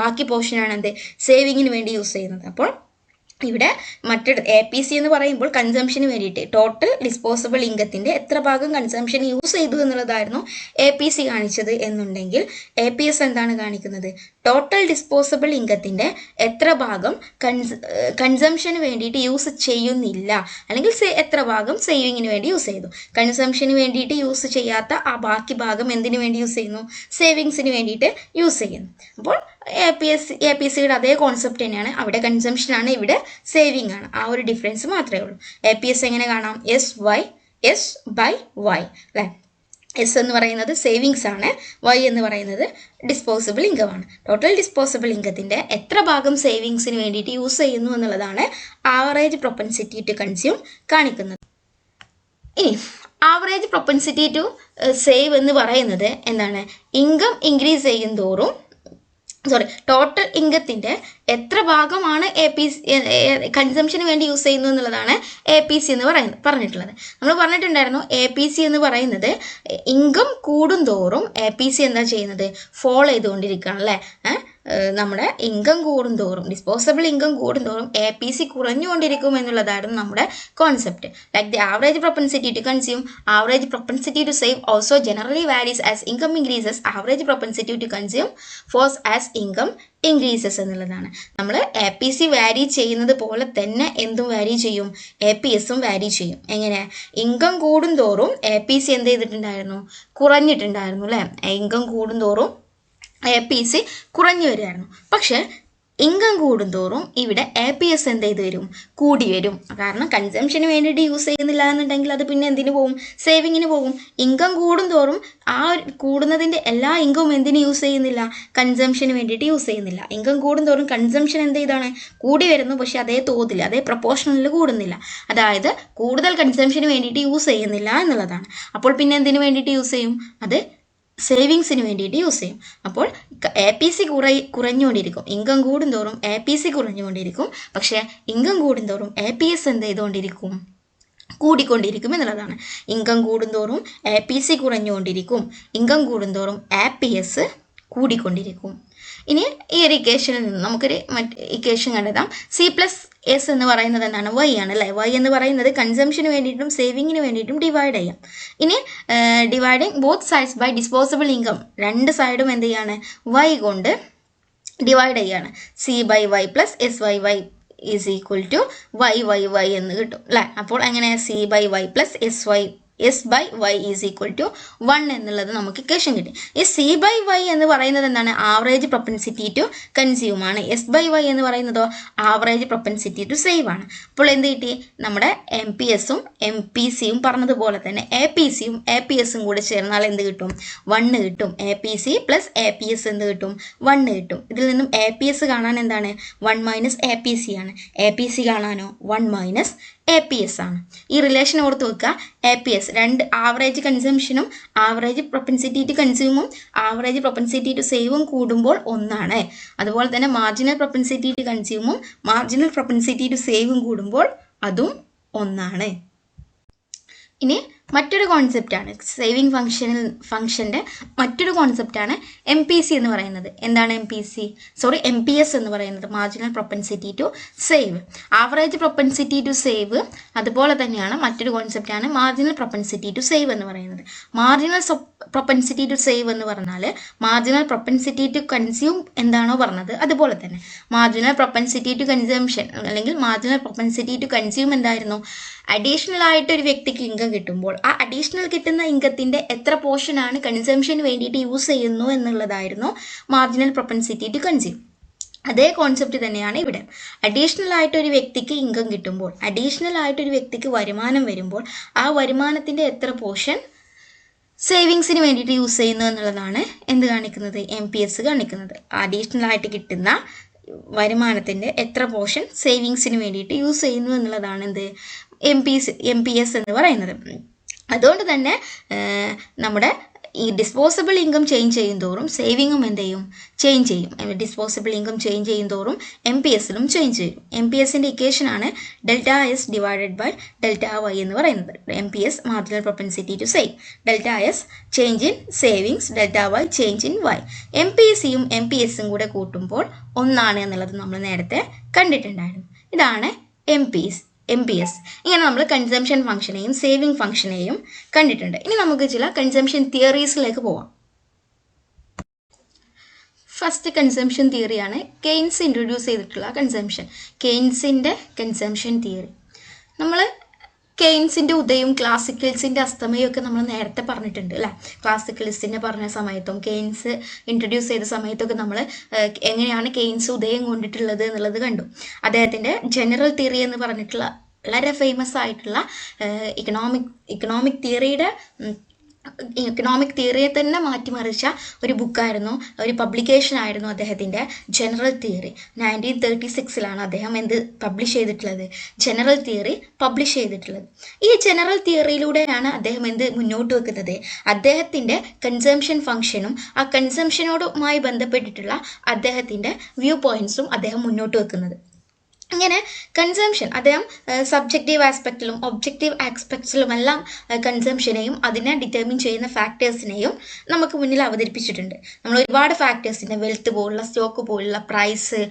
ബാക്കി പോർഷനാണ് എന്ത്? സേവിങ്ങിന് വേണ്ടി യൂസ് ചെയ്യുന്നത്. അപ്പോൾ ഇവിടെ മറ്റൊരു എ പി സി എന്ന് പറയുമ്പോൾ കൺസംഷന് വേണ്ടിയിട്ട് ടോട്ടൽ ഡിസ്പോസബിൾ ഇൻകത്തിൻ്റെ എത്ര ഭാഗം കൺസംഷൻ യൂസ് ചെയ്തു എന്നുള്ളതായിരുന്നു എ പി സി കാണിച്ചത് എന്നുണ്ടെങ്കിൽ എ പി എസ് എന്താണ് കാണിക്കുന്നത്? ടോട്ടൽ ഡിസ്പോസബിൾ ഇൻകത്തിൻ്റെ എത്ര ഭാഗം കൺസംഷന് വേണ്ടിയിട്ട് യൂസ് ചെയ്യുന്നില്ല അല്ലെങ്കിൽ എത്ര ഭാഗം സേവിങ്ങിന് വേണ്ടി യൂസ് ചെയ്തു. കൺസംഷന് വേണ്ടിയിട്ട് യൂസ് ചെയ്യാത്ത ആ ബാക്കി ഭാഗം എന്തിനു വേണ്ടി യൂസ് ചെയ്യുന്നു? സേവിങ്സിന് വേണ്ടിയിട്ട് യൂസ് ചെയ്യുന്നു. അപ്പോൾ എ പി സിയുടെ അതേ കോൺസെപ്റ്റ് തന്നെയാണ്. അവിടെ കൺസംഷൻ ആണ്, ഇവിടെ സേവിങ് ആണ്. ആ ഒരു ഡിഫറൻസ് മാത്രമേ ഉള്ളൂ. എ പി എസ് എങ്ങനെ കാണാം? എസ് ബൈ വൈ അല്ലേ. എസ് എന്ന് പറയുന്നത് സേവിങ്സ് ആണ്, വൈ എന്ന് പറയുന്നത് ഡിസ്പോസിബിൾ ഇൻകം ആണ്. ടോട്ടൽ ഡിസ്പോസിബിൾ ഇൻകത്തിൻ്റെ എത്ര ഭാഗം സേവിങ്സിന് വേണ്ടിയിട്ട് യൂസ് ചെയ്യുന്നു എന്നുള്ളതാണ് ആവറേജ് പ്രൊപ്പൻസിറ്റി ടു കൺസ്യൂം കാണിക്കുന്നത്. ഇനി ആവറേജ് പ്രൊപ്പൻസിറ്റി ടു സേവ് എന്ന് പറയുന്നത് എന്താണ്? ഇൻകം ഇൻക്രീസ് ചെയ്യും തോറും ടോട്ടൽ ഇൻകത്തിൻ്റെ എത്ര ഭാഗമാണ് കൺസംഷന് വേണ്ടി യൂസ് ചെയ്യുന്നത് എന്നുള്ളതാണ് APC എന്ന് പറഞ്ഞിട്ടുള്ളത്. നമ്മൾ പറഞ്ഞിട്ടുണ്ടായിരുന്നു APC എന്ന് പറയുന്നത് ഇൻകം കൂടുന്തോറും APC എന്താ ചെയ്യുന്നത്, ഫോൾ ചെയ്തുകൊണ്ടിരിക്കുകയാണ് അല്ലേ. നമ്മുടെ ഇൻകം കൂടുന്തോറും, ഡിസ്പോസബിൾ ഇൻകം കൂടുന്തോറും APC കുറഞ്ഞുകൊണ്ടിരിക്കും എന്നുള്ളതായിരുന്നു നമ്മുടെ concept. Like the average propensity to consume, average propensity to save also generally varies as income increases, average propensity to consume falls as income increases എന്നുള്ളതാണ്. നമ്മൾ APC വാരി ചെയ്യുന്നത് പോലെ തന്നെ എന്തും വാരി ചെയ്യും, APSഉം വാരി ചെയ്യും. എങ്ങനെ? ഇൻകം കൂടുന്തോറും APC എന്ത് ചെയ്തിട്ടുണ്ടായിരുന്നു, കുറഞ്ഞിട്ടുണ്ടായിരുന്നു അല്ലേ. ഇൻകം കൂടുന്തോറും APC കുറഞ്ഞു വരികയായിരുന്നു. പക്ഷേ ഇൻകം കൂടുന്തോറും ഇവിടെ APS എന്ത് ചെയ്ത് വരും, കൂടി വരും. കാരണം കൺസംഷന് വേണ്ടിയിട്ട് യൂസ് ചെയ്യുന്നില്ല എന്നുണ്ടെങ്കിൽ അത് പിന്നെ എന്തിനു പോകും, സേവിങ്ങിന് പോകും. ഇൻകം കൂടുന്തോറും ആ കൂടുന്നതിൻ്റെ എല്ലാ ഇൻകവും എന്തിന് യൂസ് ചെയ്യുന്നില്ല, കൺസംഷന് വേണ്ടിയിട്ട് യൂസ് ചെയ്യുന്നില്ല. ഇൻകം കൂടുന്തോറും കൺസംഷൻ എന്ത് ചെയ്താണ്, കൂടി വരുന്നു. പക്ഷെ അതേ തോതിൽ, അതേ പ്രൊപ്പോർഷണലിൽ കൂടുന്നില്ല. അതായത് കൂടുതൽ കൺസംഷന് വേണ്ടിയിട്ട് യൂസ് ചെയ്യുന്നില്ല എന്നുള്ളതാണ്. അപ്പോൾ പിന്നെ എന്തിനു വേണ്ടിയിട്ട് യൂസ് ചെയ്യും, അത് സേവിങ്സിന് വേണ്ടിയിട്ട് യൂസ് ചെയ്യും. അപ്പോൾ APC കുറഞ്ഞുകൊണ്ടിരിക്കും. ഇൻകം കൂടുന്തോറും APC കുറഞ്ഞുകൊണ്ടിരിക്കും. പക്ഷേ ഇൻകം കൂടുന്തോറും APS എന്ത് ചെയ്തുകൊണ്ടിരിക്കും, കൂടിക്കൊണ്ടിരിക്കും എന്നുള്ളതാണ്. ഇൻകം കൂടുന്തോറും APC കുറഞ്ഞുകൊണ്ടിരിക്കും, ഇൻകം കൂടുന്തോറും APS കൂടിക്കൊണ്ടിരിക്കും. ഇനി ഈ ഒരു ഇക്വേഷനിൽ നിന്ന് നമുക്കൊരു ഇക്വേഷൻ കണ്ടെത്താം. C+S എന്ന് പറയുന്നത് എന്താണ്, Y ആണ് അല്ലേ. Y എന്ന് പറയുന്നത് കൺസംഷന് വേണ്ടിയിട്ടും സേവിങ്ങിന് വേണ്ടിയിട്ടും ഡിവൈഡ് ചെയ്യാം. ഇനി dividing both sides by disposable income, രണ്ട് സൈഡും എന്ത് ചെയ്യാണ്, Y കൊണ്ട് ഡിവൈഡ് ചെയ്യാണ്. C/Y plus SYY is equal to YYY എന്ന് കിട്ടും അല്ലേ. അപ്പോൾ അങ്ങനെ C/Y plus S/Y is equal to 1 എന്നുള്ളത് നമുക്ക് ഇക്വേഷൻ കിട്ടി. ഈ C/Y എന്ന് പറയുന്നത് എന്താണ്, ആവറേജ് പ്രൊപ്പൻസിറ്റി ടു കൺസ്യൂം ആണ്. S/Y എന്ന് പറയുന്നതോ ആവറേജ് പ്രൊപ്പൻസിറ്റി ടു സേവ് ആണ്. അപ്പോൾ എന്ത് കിട്ടി, നമ്മുടെ MPSഉം MPCയും പറഞ്ഞതുപോലെ തന്നെ APCയും APSഉം കൂടെ ചേർന്നാൽ എന്ത് കിട്ടും, 1 കിട്ടും. APC പ്ലസ് APS എന്ത് കിട്ടും, 1 കിട്ടും. ഇതിൽ നിന്നും APS കാണാൻ എന്താണ്, 1 മൈനസ് APC ആണ്. APC കാണാനോ 1 മൈനസ് APS ആണ്. ഈ റിലേഷൻ ഓർത്ത് വെക്കുക. APS രണ്ട് ആവറേജ് കൺസംഷനും ആവറേജ് പ്രൊപ്പൻസിറ്റി ടു കൺസ്യൂമും ആവറേജ് പ്രൊപ്പൻസിറ്റി ടു സേവും കൂടുമ്പോൾ 1 ആണ്. അതുപോലെ തന്നെ മാർജിനൽ പ്രൊപ്പൻസിറ്റി ടു കൺസ്യൂമും മാർജിനൽ പ്രൊപ്പൻസിറ്റി ടു സേവും കൂടുമ്പോൾ അതും 1 ആണ്. ഇനി മറ്റൊരു കോൺസെപ്റ്റാണ് സേവിങ് ഫംഗ്ഷൻ്റെ മറ്റൊരു കോൺസെപ്റ്റാണ് MPC എന്ന് പറയുന്നത്. എന്താണ് MPS എന്ന് പറയുന്നത്, marginal propensity to save, average propensity to save. അതുപോലെ തന്നെയാണ് മറ്റൊരു കോൺസെപ്റ്റാണ് മാർജിനൽ പ്രൊപ്പൻസിറ്റി ടു സേവ് എന്ന് പറയുന്നത്. മാർജിനൽ പ്രൊപ്പൻസിറ്റി ടു സേവ് എന്ന് പറഞ്ഞാൽ മാർജിനൽ പ്രൊപ്പൻസിറ്റി ടു കൺസ്യൂം എന്താണോ പറഞ്ഞത് അതുപോലെ തന്നെ മാർജിനൽ പ്രൊപ്പൻസിറ്റി ടു കൺസംഷൻ അല്ലെങ്കിൽ മാർജിനൽ പ്രൊപ്പൻസിറ്റി ടു കൺസ്യൂം എന്തായിരുന്നു, അഡീഷണൽ ആയിട്ട് ഒരു വ്യക്തിക്ക് ഇൻകം കിട്ടുമ്പോൾ ആ അഡീഷണൽ കിട്ടുന്ന ഇൻകത്തിൻ്റെ എത്ര പോർഷനാണ് കൺസംഷന് വേണ്ടിയിട്ട് യൂസ് ചെയ്യുന്നു എന്നുള്ളതായിരുന്നു മാർജിനൽ പ്രൊപ്പൻസിറ്റി ടു കൺസ്യൂം. അതേ കോൺസെപ്റ്റ് തന്നെയാണ് ഇവിടെ. അഡീഷണൽ ആയിട്ട് ഒരു വ്യക്തിക്ക് ഇൻകം കിട്ടുമ്പോൾ, അഡീഷണൽ ആയിട്ട് ഒരു വ്യക്തിക്ക് വരുമാനം വരുമ്പോൾ ആ വരുമാനത്തിൻ്റെ എത്ര പോർഷൻ സേവിങ്സിന് വേണ്ടിയിട്ട് യൂസ് ചെയ്യുന്നു എന്നുള്ളതാണ് എന്ത് കാണിക്കുന്നത്, MPS കാണിക്കുന്നത്. അഡീഷണൽ ആയിട്ട് കിട്ടുന്ന വരുമാനത്തിൻ്റെ എത്ര പോർഷൻ സേവിങ്സിന് വേണ്ടിയിട്ട് യൂസ് ചെയ്യുന്നു എന്നുള്ളതാണ് എന്ത് MPS എന്ന് പറയുന്നത്. അതുകൊണ്ട് തന്നെ നമ്മുടെ ഈ ഡിസ്പോസബിൾ ഇൻകം ചേഞ്ച് ചെയ്യുന്തോറും സേവിങ്ങും എന്ത് ചെയ്യും, ചേഞ്ച് ചെയ്യും. ഡിസ്പോസബിൾ ഇൻകം ചേഞ്ച് ചെയ്യുന്തോറും MPSലും ചേഞ്ച് ചെയ്യും. MPSൻ്റെ ഇക്വേഷനാണ് ΔS ഡിവൈഡഡ് ബൈ ΔY എന്ന് പറയുന്നത്. MPS marginal propensity to save, ΔS change in savings, ΔY change in Y. MPCയും MPSും കൂടെ കൂട്ടുമ്പോൾ 1 എന്നുള്ളത് നമ്മൾ നേരത്തെ കണ്ടിട്ടുണ്ടായിരുന്നു. ഇതാണ് MPS. ഇങ്ങനെ നമ്മൾ കൺസംഷൻ ഫംഗ്ഷനെയും സേവിങ് ഫംഗ്ഷനെയും കണ്ടിട്ടുണ്ട്. ഇനി നമുക്ക് ചില കൺസംഷൻ തിയറീസിലേക്ക് പോവാം. ഫസ്റ്റ് കൺസംഷൻ തിയറിയാണ് കെയ്ൻസ് ഇൻട്രൊഡ്യൂസ് ചെയ്തിട്ടുള്ള കൺസംഷൻ. കെയ്ൻസിൻ്റെ കൺസംഷൻ തിയറി. നമ്മൾ കെയ്ൻസിൻ്റെ ഉദയവും ക്ലാസിക്കൽസിൻ്റെ അസ്തമയവും ഒക്കെ നമ്മൾ നേരത്തെ പറഞ്ഞിട്ടുണ്ട് അല്ലേ. ക്ലാസിക്കലിസ്റ്റിനെ പറഞ്ഞ സമയത്തും കെയ്ൻസ് ഇൻട്രൊഡ്യൂസ് ചെയ്ത സമയത്തൊക്കെ നമ്മൾ എങ്ങനെയാണ് കെയ്ൻസ് ഉദയം കൊണ്ടിട്ടുള്ളത് എന്നുള്ളത് കണ്ടു. അദ്ദേഹത്തിൻ്റെ ജനറൽ തിയറി എന്ന് പറഞ്ഞിട്ടുള്ള വളരെ ഫേമസ് ആയിട്ടുള്ള ഇക്കണോമിക് തിയറിയുടെ ഇക്കണോമിക് തിയറിയെ തന്നെ മാറ്റിമറിച്ച ഒരു ബുക്കായിരുന്നു, ഒരു പബ്ലിക്കേഷൻ ആയിരുന്നു അദ്ദേഹത്തിൻ്റെ ജനറൽ തിയറി. 1936 അദ്ദേഹം പബ്ലിഷ് ചെയ്തിട്ടുള്ളത്, ജനറൽ തിയറി പബ്ലിഷ് ചെയ്തിട്ടുള്ളത്. ഈ ജനറൽ തിയറിയിലൂടെയാണ് അദ്ദേഹം മുന്നോട്ട് വെക്കുന്നത്, അദ്ദേഹത്തിൻ്റെ കൺസംഷൻ ഫംഗ്ഷനും ആ കൺസംഷനോടുമായി ബന്ധപ്പെട്ടിട്ടുള്ള അദ്ദേഹത്തിൻ്റെ വ്യൂ പോയിന്റ്സും അദ്ദേഹം മുന്നോട്ട് വെക്കുന്നത്. ഇങ്ങനെ കൺസംഷൻ അദ്ദേഹം സബ്ജക്റ്റീവ് ആസ്പെക്റ്റിലും ഒബ്ജക്റ്റീവ് ആസ്പെക്ട്സിലുമെല്ലാം കൺസംഷനെയും അതിനെ ഡിറ്റർമിൻ ചെയ്യുന്ന ഫാക്ടേഴ്സിനെയും നമുക്ക് മുന്നിൽ അവതരിപ്പിച്ചിട്ടുണ്ട്. നമ്മൾ ഒരുപാട് ഫാക്ടേഴ്സിനെ, വെൽത്ത് പോലുള്ള, സ്റ്റോക്ക് പോലുള്ള, പ്രൈസ്,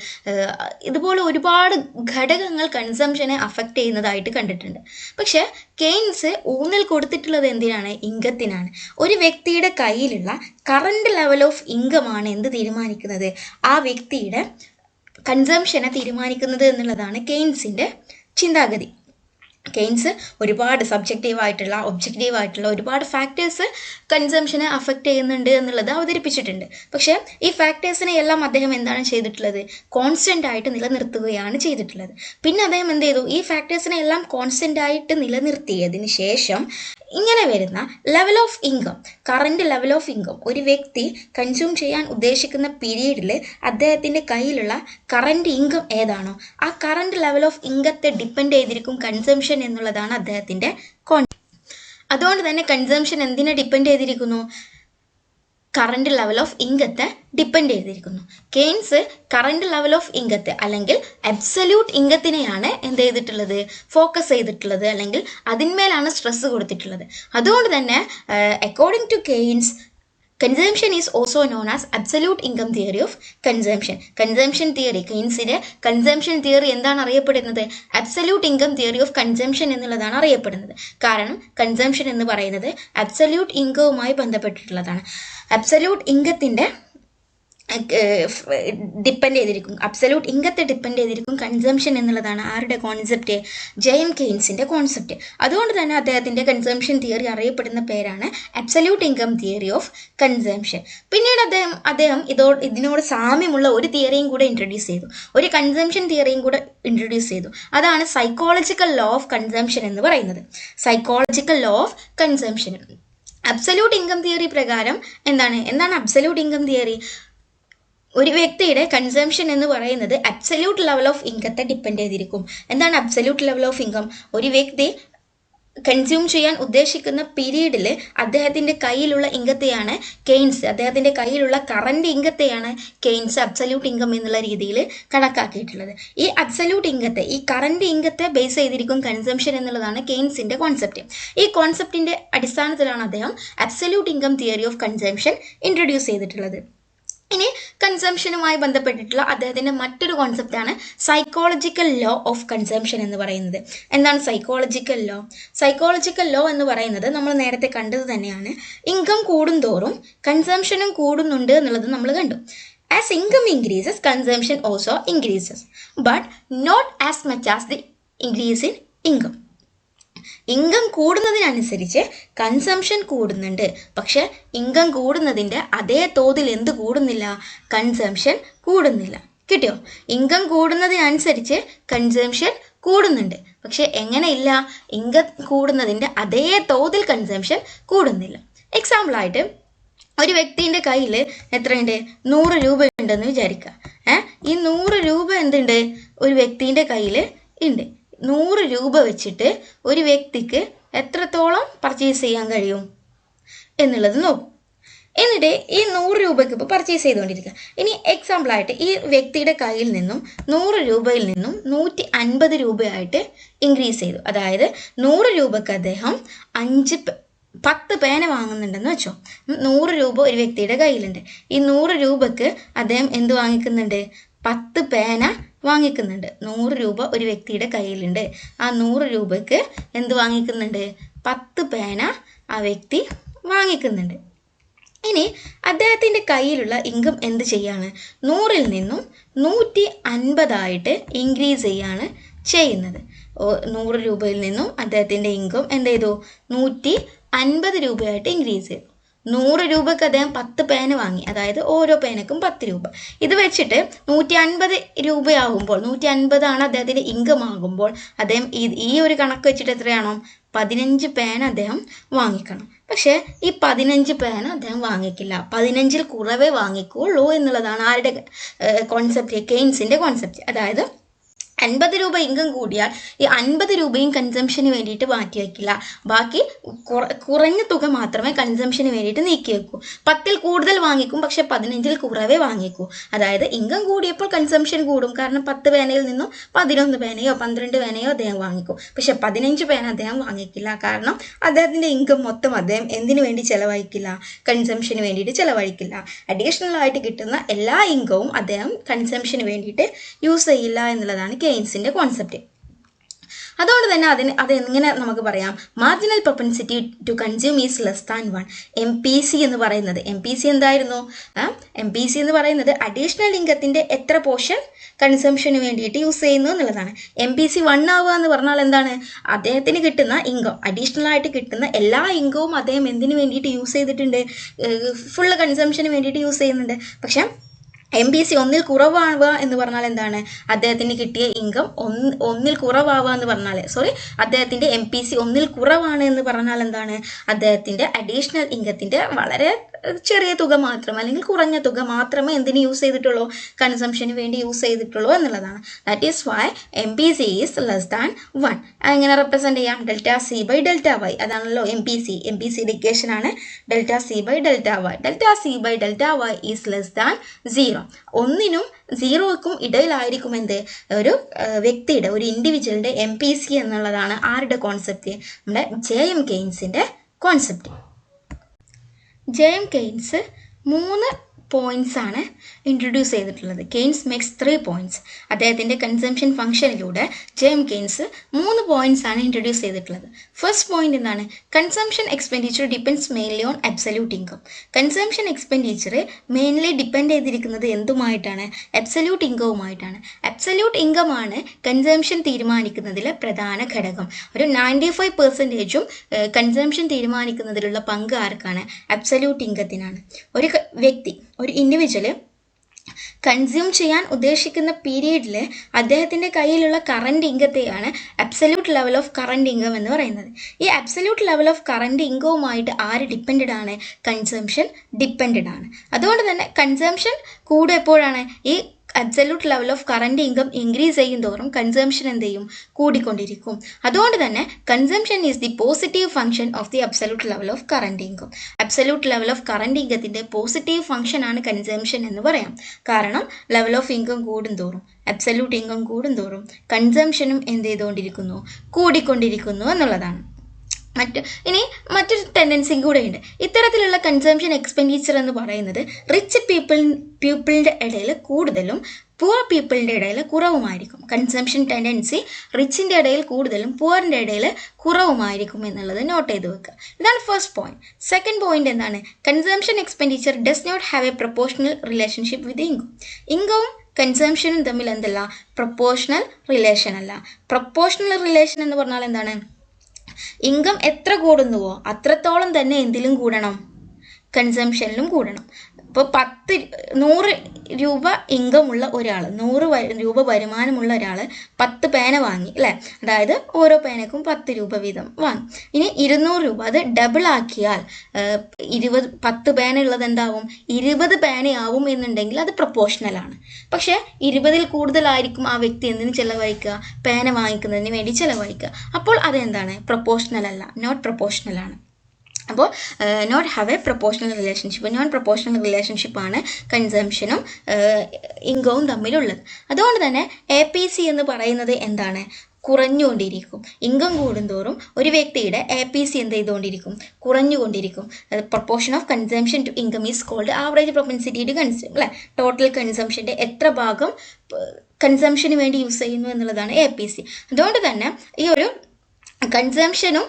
ഇതുപോലെ ഒരുപാട് ഘടകങ്ങൾ കൺസംഷനെ അഫക്റ്റ് ചെയ്യുന്നതായിട്ട് കണ്ടിട്ടുണ്ട്. പക്ഷേ കെയ്ൻസ് ഊന്നൽ കൊടുത്തിട്ടുള്ളത് എന്തിനാണ്? ഇൻകത്തിനാണ്. ഒരു വ്യക്തിയുടെ കയ്യിലുള്ള കറണ്ട് ലെവൽ ഓഫ് ഇൻകമാണ് എന്ത് തീരുമാനിക്കുന്നത്? ആ വ്യക്തിയുടെ കൺസംഷനെ തീരുമാനിക്കുന്നത് എന്നുള്ളതാണ് കെയ്ൻസിൻ്റെ ചിന്താഗതി. കെയ്ൻസ് ഒരുപാട് സബ്ജക്റ്റീവായിട്ടുള്ള, ഒബ്ജക്റ്റീവായിട്ടുള്ള ഒരുപാട് ഫാക്ടേഴ്സ് കൺസംഷനെ അഫക്റ്റ് ചെയ്യുന്നുണ്ട് എന്നുള്ളത് അവതരിപ്പിച്ചിട്ടുണ്ട്. പക്ഷേ ഈ ഫാക്ടേഴ്സിനെ എല്ലാം അദ്ദേഹം എന്താണ് ചെയ്തിട്ടുള്ളത്? കോൺസ്റ്റൻ്റ് ആയിട്ട് നിലനിർത്തുകയാണ് ചെയ്തിട്ടുള്ളത്. പിന്നെ അദ്ദേഹം എന്ത് ചെയ്തു? ഈ ഫാക്ടേഴ്സിനെ എല്ലാം കോൺസ്റ്റൻ്റ് ആയിട്ട് നിലനിർത്തിയതിന് ശേഷം ഇങ്ങനെ വരുന്ന level of income, current level of income, ഒരു വ്യക്തി കൺസ്യൂം ചെയ്യാൻ ഉദ്ദേശിക്കുന്ന പീരീഡിൽ അദ്ദേഹത്തിൻ്റെ കയ്യിലുള്ള കറണ്ട് ഇൻകം ഏതാണോ ആ കറണ്ട് ലെവൽ ഓഫ് ഇൻകത്തെ ഡിപ്പെൻഡ് ചെയ്തിരിക്കും കൺസംഷൻ എന്നുള്ളതാണ് അദ്ദേഹത്തിൻ്റെ അതുകൊണ്ട് തന്നെ കൺസംഷൻ എന്തിനെ ഡിപ്പെൻഡ് ചെയ്തിരിക്കുന്നു? കറണ്ട് ലെവൽ ഓഫ് ഇൻകത്തെ ഡിപ്പെൻഡ് ചെയ്തിരിക്കുന്നു. കെയ്ൻസ് കറണ്ട് ലെവൽ ഓഫ് ഇൻകത്തെ അല്ലെങ്കിൽ അബ്സല്യൂട്ട് ഇൻകത്തിനെയാണ് എന്ത് ചെയ്തിട്ടുള്ളത്? ഫോക്കസ് ചെയ്തിട്ടുള്ളത്, അല്ലെങ്കിൽ അതിന്മേലാണ് സ്ട്രെസ് കൊടുത്തിട്ടുള്ളത്. അതുകൊണ്ട് തന്നെ according to Keynes, consumption is also known as absolute income theory of consumption. Consumption theory, കെയ്ൻസിൻ്റെ കൺസംഷൻ തിയറി എന്താണ് അറിയപ്പെടുന്നത്? Absolute income theory of consumption എന്നുള്ളതാണ് അറിയപ്പെടുന്നത്. കാരണം കൺസംഷൻ എന്ന് പറയുന്നത് അബ്സല്യൂട്ട് ഇൻകവുമായി ബന്ധപ്പെട്ടിട്ടുള്ളതാണ്. അബ്സല്യൂട്ട് ഇൻകത്തിൻ്റെ ഡിപ്പെൻഡ് ചെയ്തിരിക്കും, അബ്സല്യൂട്ട് ഇൻകത്തെ ഡിപ്പെൻഡ് ചെയ്തിരിക്കും കൺസംഷൻ എന്നുള്ളതാണ് ആരുടെ കോൺസെപ്റ്റ്? James കെയ്ൻസിൻ്റെ concept. അതുകൊണ്ട് തന്നെ അദ്ദേഹത്തിൻ്റെ കൺസംഷൻ തിയറി അറിയപ്പെടുന്ന പേരാണ് absolute income theory of consumption. പിന്നീട് അദ്ദേഹം ഇതിനോട് സാമ്യമുള്ള ഒരു തിയറിയും കൂടെ ഇൻട്രൊഡ്യൂസ് ചെയ്തു, ഒരു കൺസംഷൻ തിയറിയും കൂടെ ഇൻട്രൊഡ്യൂസ് ചെയ്തു. അതാണ് സൈക്കോളജിക്കൽ ലോ ഓഫ് കൺസംഷൻ എന്ന് പറയുന്നത്. Psychological law of consumption. Absolute income theory പ്രകാരം എന്താണ് അബ്സല്യൂട്ട് ഇൻകം തിയറി? ഒരു വ്യക്തിയുടെ കൺസംഷൻ എന്ന് പറയുന്നത് അബ്സല്യൂട്ട് ലെവൽ ഓഫ് ഇൻകത്തെ ഡിപ്പെൻഡ് ചെയ്തിരിക്കും. എന്താണ് അബ്സല്യൂട്ട് ലെവൽ ഓഫ് ഇൻകം? ഒരു വ്യക്തി കൺസ്യൂം ചെയ്യാൻ ഉദ്ദേശിക്കുന്ന പീരീഡിൽ അദ്ദേഹത്തിൻ്റെ കയ്യിലുള്ള ഇൻകത്തെയാണ് കെയ്ൻസ്, അദ്ദേഹത്തിൻ്റെ കയ്യിലുള്ള കറണ്ട് ഇൻകത്തെയാണ് കെയ്ൻസ് അബ്സല്യൂട്ട് ഇൻകം എന്നുള്ള രീതിയിൽ കണക്കാക്കിയിട്ടുള്ളത്. ഈ അബ്സല്യൂട്ട് ഇൻകത്തെ, ഈ കറണ്ട് ഇൻകത്തെ ബേസ് ചെയ്തിരിക്കും കൺസംഷൻ എന്നുള്ളതാണ് കെയ്ൻസിൻ്റെ കോൺസെപ്റ്റ്. ഈ കോൺസെപ്റ്റിൻ്റെ അടിസ്ഥാനത്തിലാണ് അദ്ദേഹം absolute income theory of consumption introduce ചെയ്തിട്ടുള്ളത്. ഇനി കൺസംഷനുമായി ബന്ധപ്പെട്ടിട്ടുള്ള അദ്ദേഹത്തിൻ്റെ മറ്റൊരു കോൺസെപ്റ്റാണ് സൈക്കോളജിക്കൽ ലോ ഓഫ് കൺസംഷൻ എന്ന് പറയുന്നത്. എന്താണ് സൈക്കോളജിക്കൽ ലോ? സൈക്കോളജിക്കൽ ലോ എന്ന് പറയുന്നത് നമ്മൾ നേരത്തെ കണ്ടത് തന്നെയാണ്. ഇൻകം കൂടുന്തോറും കൺസംഷനും കൂടുന്നുണ്ട് എന്നുള്ളത് നമ്മൾ കണ്ടു. As income increases consumption also increases, but not as much as the increase in income. Income കൂടുന്നതിനനുസരിച്ച് കൺസംഷൻ കൂടുന്നുണ്ട്, പക്ഷെ ഇൻകം കൂടുന്നതിൻ്റെ അതേ തോതിൽ എന്ത് കൂടുന്നില്ല? കൺസംഷൻ കൂടുന്നില്ല. കിട്ടിയോ? ഇൻകം കൂടുന്നതിനനുസരിച്ച് കൺസംഷൻ കൂടുന്നുണ്ട്, പക്ഷെ എങ്ങനെയില്ല? ഇൻകം കൂടുന്നതിൻ്റെ അതേ തോതിൽ കൺസംഷൻ കൂടുന്നില്ല. എക്സാമ്പിളായിട്ട് ഒരു വ്യക്തിൻ്റെ കയ്യിൽ എത്രയുണ്ട്? 100 രൂപ ഉണ്ടെന്ന് വിചാരിക്കുക. ഈ 100 രൂപ എന്തുണ്ട്? ഒരു വ്യക്തിൻ്റെ കയ്യിൽ ഉണ്ട്. 100 രൂപ വെച്ചിട്ട് ഒരു വ്യക്തിക്ക് എത്രത്തോളം പർച്ചേസ് ചെയ്യാൻ കഴിയും എന്നുള്ളത് നോക്കും. എന്നിട്ട് ഈ 100 രൂപയ്ക്ക് ഇപ്പോൾ പർച്ചേസ് ചെയ്തുകൊണ്ടിരിക്കുക. ഇനി എക്സാമ്പിളായിട്ട് ഈ വ്യക്തിയുടെ കയ്യിൽ നിന്നും 100 രൂപയിൽ നിന്നും 150 രൂപയായിട്ട് ഇൻക്രീസ് ചെയ്തു. അതായത് 100 രൂപയ്ക്ക് അദ്ദേഹം 10 പേന വാങ്ങുന്നുണ്ടെന്ന് വെച്ചോ. 100 രൂപ ഒരു വ്യക്തിയുടെ കയ്യിലുണ്ട്. ഈ 100 രൂപയ്ക്ക് അദ്ദേഹം എന്ത് വാങ്ങിക്കുന്നുണ്ട്? 10 പേന വാങ്ങിക്കുന്നുണ്ട്. 100 രൂപ ഒരു വ്യക്തിയുടെ കയ്യിലുണ്ട്. ആ 100 രൂപയ്ക്ക് എന്ത് വാങ്ങിക്കുന്നുണ്ട്? 10 പേന ആ വ്യക്തി വാങ്ങിക്കുന്നുണ്ട്. ഇനി അദ്ദേഹത്തിൻ്റെ കയ്യിലുള്ള ഇൻകം എന്ത് ചെയ്യാണ്? 100ൽ നിന്നും 150 ഇൻക്രീസ് ചെയ്യാണ് ചെയ്യുന്നത്. 100 രൂപയിൽ നിന്നും അദ്ദേഹത്തിൻ്റെ ഇൻകം എന്ത് ചെയ്തു? 150 രൂപയായിട്ട് ഇൻക്രീസ് ചെയ്തു. 100 രൂപയ്ക്ക് അദ്ദേഹം 10 പേന വാങ്ങി, അതായത് ഓരോ പേനക്കും 10 രൂപ. ഇത് വെച്ചിട്ട് 150 രൂപയാകുമ്പോൾ, 150 അദ്ദേഹത്തിൻ്റെ ഇൻകം ആകുമ്പോൾ അദ്ദേഹം ഈ ഒരു കണക്ക് വെച്ചിട്ട് എത്രയാണോ? 15 പേന അദ്ദേഹം വാങ്ങിക്കണം. പക്ഷേ ഈ 15 പേന അദ്ദേഹം വാങ്ങിക്കില്ല, 15-ൽ കുറവേ വാങ്ങിക്കുള്ളൂ എന്നുള്ളതാണ് ആരുടെ കോൺസെപ്റ്റ്, കെയ്ൻസിൻ്റെ കോൺസെപ്റ്റ്. അതായത് 50 രൂപ ഇൻകം കൂടിയാൽ ഈ 50 രൂപയും കൺസംഷന് വേണ്ടിയിട്ട് മാറ്റി വയ്ക്കില്ല, ബാക്കി കുറഞ്ഞ തുക മാത്രമേ കൺസംഷന് വേണ്ടിയിട്ട് നീക്കി വെക്കൂ. 10-ൽ കൂടുതൽ വാങ്ങിക്കും, പക്ഷെ 15-ൽ കുറവേ വാങ്ങിക്കൂ. അതായത് ഇൻകം കൂടിയപ്പോൾ കൺസംഷൻ കൂടും, കാരണം 10 പേനയിൽ നിന്നും 11 പേനയോ 12 പേനയോ അദ്ദേഹം വാങ്ങിക്കും. പക്ഷെ 15 പേന അദ്ദേഹം വാങ്ങിക്കില്ല, കാരണം അദ്ദേഹത്തിൻ്റെ ഇൻകം മൊത്തം അദ്ദേഹം എന്തിനു വേണ്ടി ചിലവഴിക്കില്ല, കൺസംഷന് വേണ്ടിയിട്ട് ചിലവഴിക്കില്ല. അഡീഷണൽ ആയിട്ട് കിട്ടുന്ന എല്ലാ ഇൻകവും അദ്ദേഹം കൺസംഷന് വേണ്ടിയിട്ട് യൂസ് ചെയ്യില്ല എന്നുള്ളതാണ് കെയ്ൻസിൻ്റെ കോൺസെപ്റ്റ്. അതുകൊണ്ട് തന്നെ അതെങ്ങനെ നമുക്ക് പറയാം, marginal propensity to consume is less than 1. MPC എന്ന് പറയുന്നത്, MPC എന്തായിരുന്നു? MPC എന്ന് പറയുന്നത് അഡീഷണൽ ഇൻകത്തിൻ്റെ എത്ര പോർഷൻ കൺസംഷന് വേണ്ടിയിട്ട് യൂസ് ചെയ്യുന്നു എന്നുള്ളതാണ്. MPC 1 ആവുക എന്ന് പറഞ്ഞാൽ എന്താണ്, അദ്ദേഹത്തിന് കിട്ടുന്ന ഇൻകം, അഡീഷണൽ ആയിട്ട് കിട്ടുന്ന എല്ലാ ഇൻകവും അദ്ദേഹം എന്തിനു വേണ്ടിയിട്ട് യൂസ് ചെയ്തിട്ടുണ്ട്, ഫുള്ള് കൺസംഷന് വേണ്ടിയിട്ട് യൂസ് ചെയ്യുന്നുണ്ട്. പക്ഷേ MPC 1-ൽ കുറവാവുക എന്ന് പറഞ്ഞാൽ എന്താണ്, അദ്ദേഹത്തിന് കിട്ടിയ ഇൻകം 1-ൽ കുറവാവുക എന്ന് പറഞ്ഞാൽ, അദ്ദേഹത്തിൻ്റെ MPC 1-ൽ കുറവാണ് എന്ന് പറഞ്ഞാൽ എന്താണ്, അദ്ദേഹത്തിൻ്റെ അഡീഷണൽ ഇൻകത്തിൻ്റെ വളരെ ചെറിയ തുക മാത്രം അല്ലെങ്കിൽ കുറഞ്ഞ തുക മാത്രമേ എന്തിന് യൂസ് ചെയ്തിട്ടുള്ളൂ, കൺസംഷന് വേണ്ടി യൂസ് ചെയ്തിട്ടുള്ളൂ എന്നുള്ളതാണ്. That is why MPC is less than 1. എങ്ങനെ റെപ്രസെൻറ്റ് ചെയ്യാം, delta C by delta Y, അതാണല്ലോ MPCയുടെ ഇക്വേഷൻ ആണ് delta C by delta Y. Delta C by delta Y is less than 0. 1-നും 0-ക്കും ഇടയിലായിരിക്കും എന്ത്, ഒരു വ്യക്തിയുടെ, ഒരു ഇൻഡിവിജ്വലിൻ്റെ MPC എന്നുള്ളതാണ് ആരുടെ കോൺസെപ്റ്റ്, നമ്മുടെ JM കെയ്ൻസിൻ്റെ കോൺസെപ്റ്റ്. JM കെയ്ൻസ് 3 പോയിന്റ്സ് ആണ് ഇൻട്രൊഡ്യൂസ് ചെയ്തിട്ടുള്ളത്. Keynes makes 3 points. അദ്ദേഹത്തിൻ്റെ കൺസംഷൻ ഫംഗ്ഷനിലൂടെ JM കെയ്ൻസ് 3 പോയിന്റ്സ് ആണ് ഇൻട്രൊഡ്യൂസ് ചെയ്തിട്ടുള്ളത്. ഫസ്റ്റ് പോയിന്റ് എന്താണ്, consumption expenditure depends mainly on absolute income. Consumption expenditure mainly depend ചെയ്തിരിക്കുന്നത് എന്തുമായിട്ടാണ്, അബ്സല്യൂട്ട് ഇൻകവുമായിട്ടാണ്. അബ്സല്യൂട്ട് ഇൻകം ആണ് കൺസംഷൻ തീരുമാനിക്കുന്നതിലെ പ്രധാന ഘടകം. ഒരു 95%ഉം കൺസംഷൻ തീരുമാനിക്കുന്നതിലുള്ള പങ്ക് ആർക്കാണ്, അബ്സല്യൂട്ട് ഇൻകത്തിനാണ്. ഒരു വ്യക്തി, ഒരു ഇൻഡിവിജ്വല് കൺസ്യൂം ചെയ്യാൻ ഉദ്ദേശിക്കുന്ന പീരീഡിൽ അദ്ദേഹത്തിൻ്റെ കയ്യിലുള്ള കറണ്ട് ഇൻകത്തെയാണ് absolute level of current income എന്ന് പറയുന്നത്. ഈ അബ്സല്യൂട്ട് ലെവൽ ഓഫ് കറണ്ട് ഇൻകവുമായിട്ട് ആര് ഡിപ്പെൻഡഡ് ആണ്, കൺസംഷൻ ഡിപ്പെൻഡഡ് ആണ്. അതുകൊണ്ട് തന്നെ കൺസംഷൻ കൂടെ എപ്പോഴാണ്, ഈ absolute level of current income increase ചെയ്യും തോറും കൺസംഷൻ എന്ത് ചെയ്യും, കൂടിക്കൊണ്ടിരിക്കും. അതുകൊണ്ട് തന്നെ consumption is the positive function of the absolute level of current income. Absolute level of current ഇൻകത്തിൻ്റെ പോസിറ്റീവ് ഫംഗ്ഷൻ ആണ് കൺസംഷൻ എന്ന് പറയാം. കാരണം ലെവൽ ഓഫ് ഇൻകം കൂടുന്തോറും, അബ്സല്യൂട്ട് ഇൻകം കൂടുന്തോറും കൺസംഷനും എന്ത് ചെയ്തുകൊണ്ടിരിക്കുന്നു, കൂടിക്കൊണ്ടിരിക്കുന്നു എന്നുള്ളതാണ്. മറ്റൊരു ടെൻഡൻസിയും കൂടെയുണ്ട്. ഇത്തരത്തിലുള്ള കൺസംഷൻ എക്സ്പെൻഡിച്ചർ എന്ന് പറയുന്നത് റിച്ച് പീപ്പിളിൻ്റെ ഇടയിൽ കൂടുതലും പുവർ പീപ്പിളിൻ്റെ ഇടയിൽ കുറവുമായിരിക്കും. കൺസംഷൻ ടെൻഡൻസി റിച്ചിൻ്റെ ഇടയിൽ കൂടുതലും പുവറിൻ്റെ ഇടയിൽ കുറവുമായിരിക്കും എന്നുള്ളത് നോട്ട് ചെയ്ത് വെക്കുക. ഇതാണ് ഫസ്റ്റ് പോയിന്റ്. സെക്കൻഡ് പോയിന്റ് എന്താണ്, consumption expenditure does not have a proportional relationship with income. ഇൻകവും കൺസംഷനും തമ്മിൽ എന്തല്ല, പ്രൊപ്പോർഷണൽ റിലേഷൻ അല്ല. പ്രൊപ്പോർഷണൽ റിലേഷൻ എന്ന് പറഞ്ഞാൽ എന്താണ്, ഇൻകം എത്ര കൂടുന്നുവോ അത്രത്തോളം തന്നെ എന്തിലും കൂടണം, കൺസംഷനിലും കൂടണം. ഇപ്പോൾ 100 രൂപ ഇൻകം ഉള്ള ഒരാൾ, 100 രൂപ വരുമാനമുള്ള ഒരാൾ 10 പേന വാങ്ങി അല്ലേ, അതായത് ഓരോ പേനക്കും 10 രൂപ വീതം വാങ്ങി. ഇനി 200 രൂപ, അത് ഡബിൾ ആക്കിയാൽ 10 പേന ഉള്ളത് എന്താവും, 20 പേനയാവും എന്നുണ്ടെങ്കിൽ അത് പ്രൊപ്പോർഷണലാണ്. പക്ഷേ 20-ൽ കൂടുതലായിരിക്കും ആ വ്യക്തി എന്തിന് ചിലവഴിക്കുക, പേന വാങ്ങിക്കുന്നതിന് വേണ്ടി ചിലവഴിക്കുക. അപ്പോൾ അതെന്താണ്, പ്രൊപ്പോർഷണൽ അല്ല, നോട്ട് പ്രൊപ്പോർഷണൽ ആണ്. അപ്പോൾ not have a proportional relationship. Non proportional റിലേഷൻഷിപ്പാണ് കൺസംഷനും ഇൻകവും തമ്മിലുള്ളത്. അതുകൊണ്ട് തന്നെ APC എന്ന് പറയുന്നത് എന്താണ്, കുറഞ്ഞുകൊണ്ടിരിക്കും. ഇൻകം കൂടുന്തോറും ഒരു വ്യക്തിയുടെ APC എന്ത് ചെയ്തുകൊണ്ടിരിക്കും, കുറഞ്ഞുകൊണ്ടിരിക്കും. Proportion of consumption to income is called average propensity to consume അല്ലേ. ടോട്ടൽ കൺസംഷൻ്റെ എത്ര ഭാഗം കൺസംഷന് വേണ്ടി യൂസ് ചെയ്യുന്നു എന്നുള്ളതാണ് APC. അതുകൊണ്ട് തന്നെ ഈ ഒരു കൺസംഷനും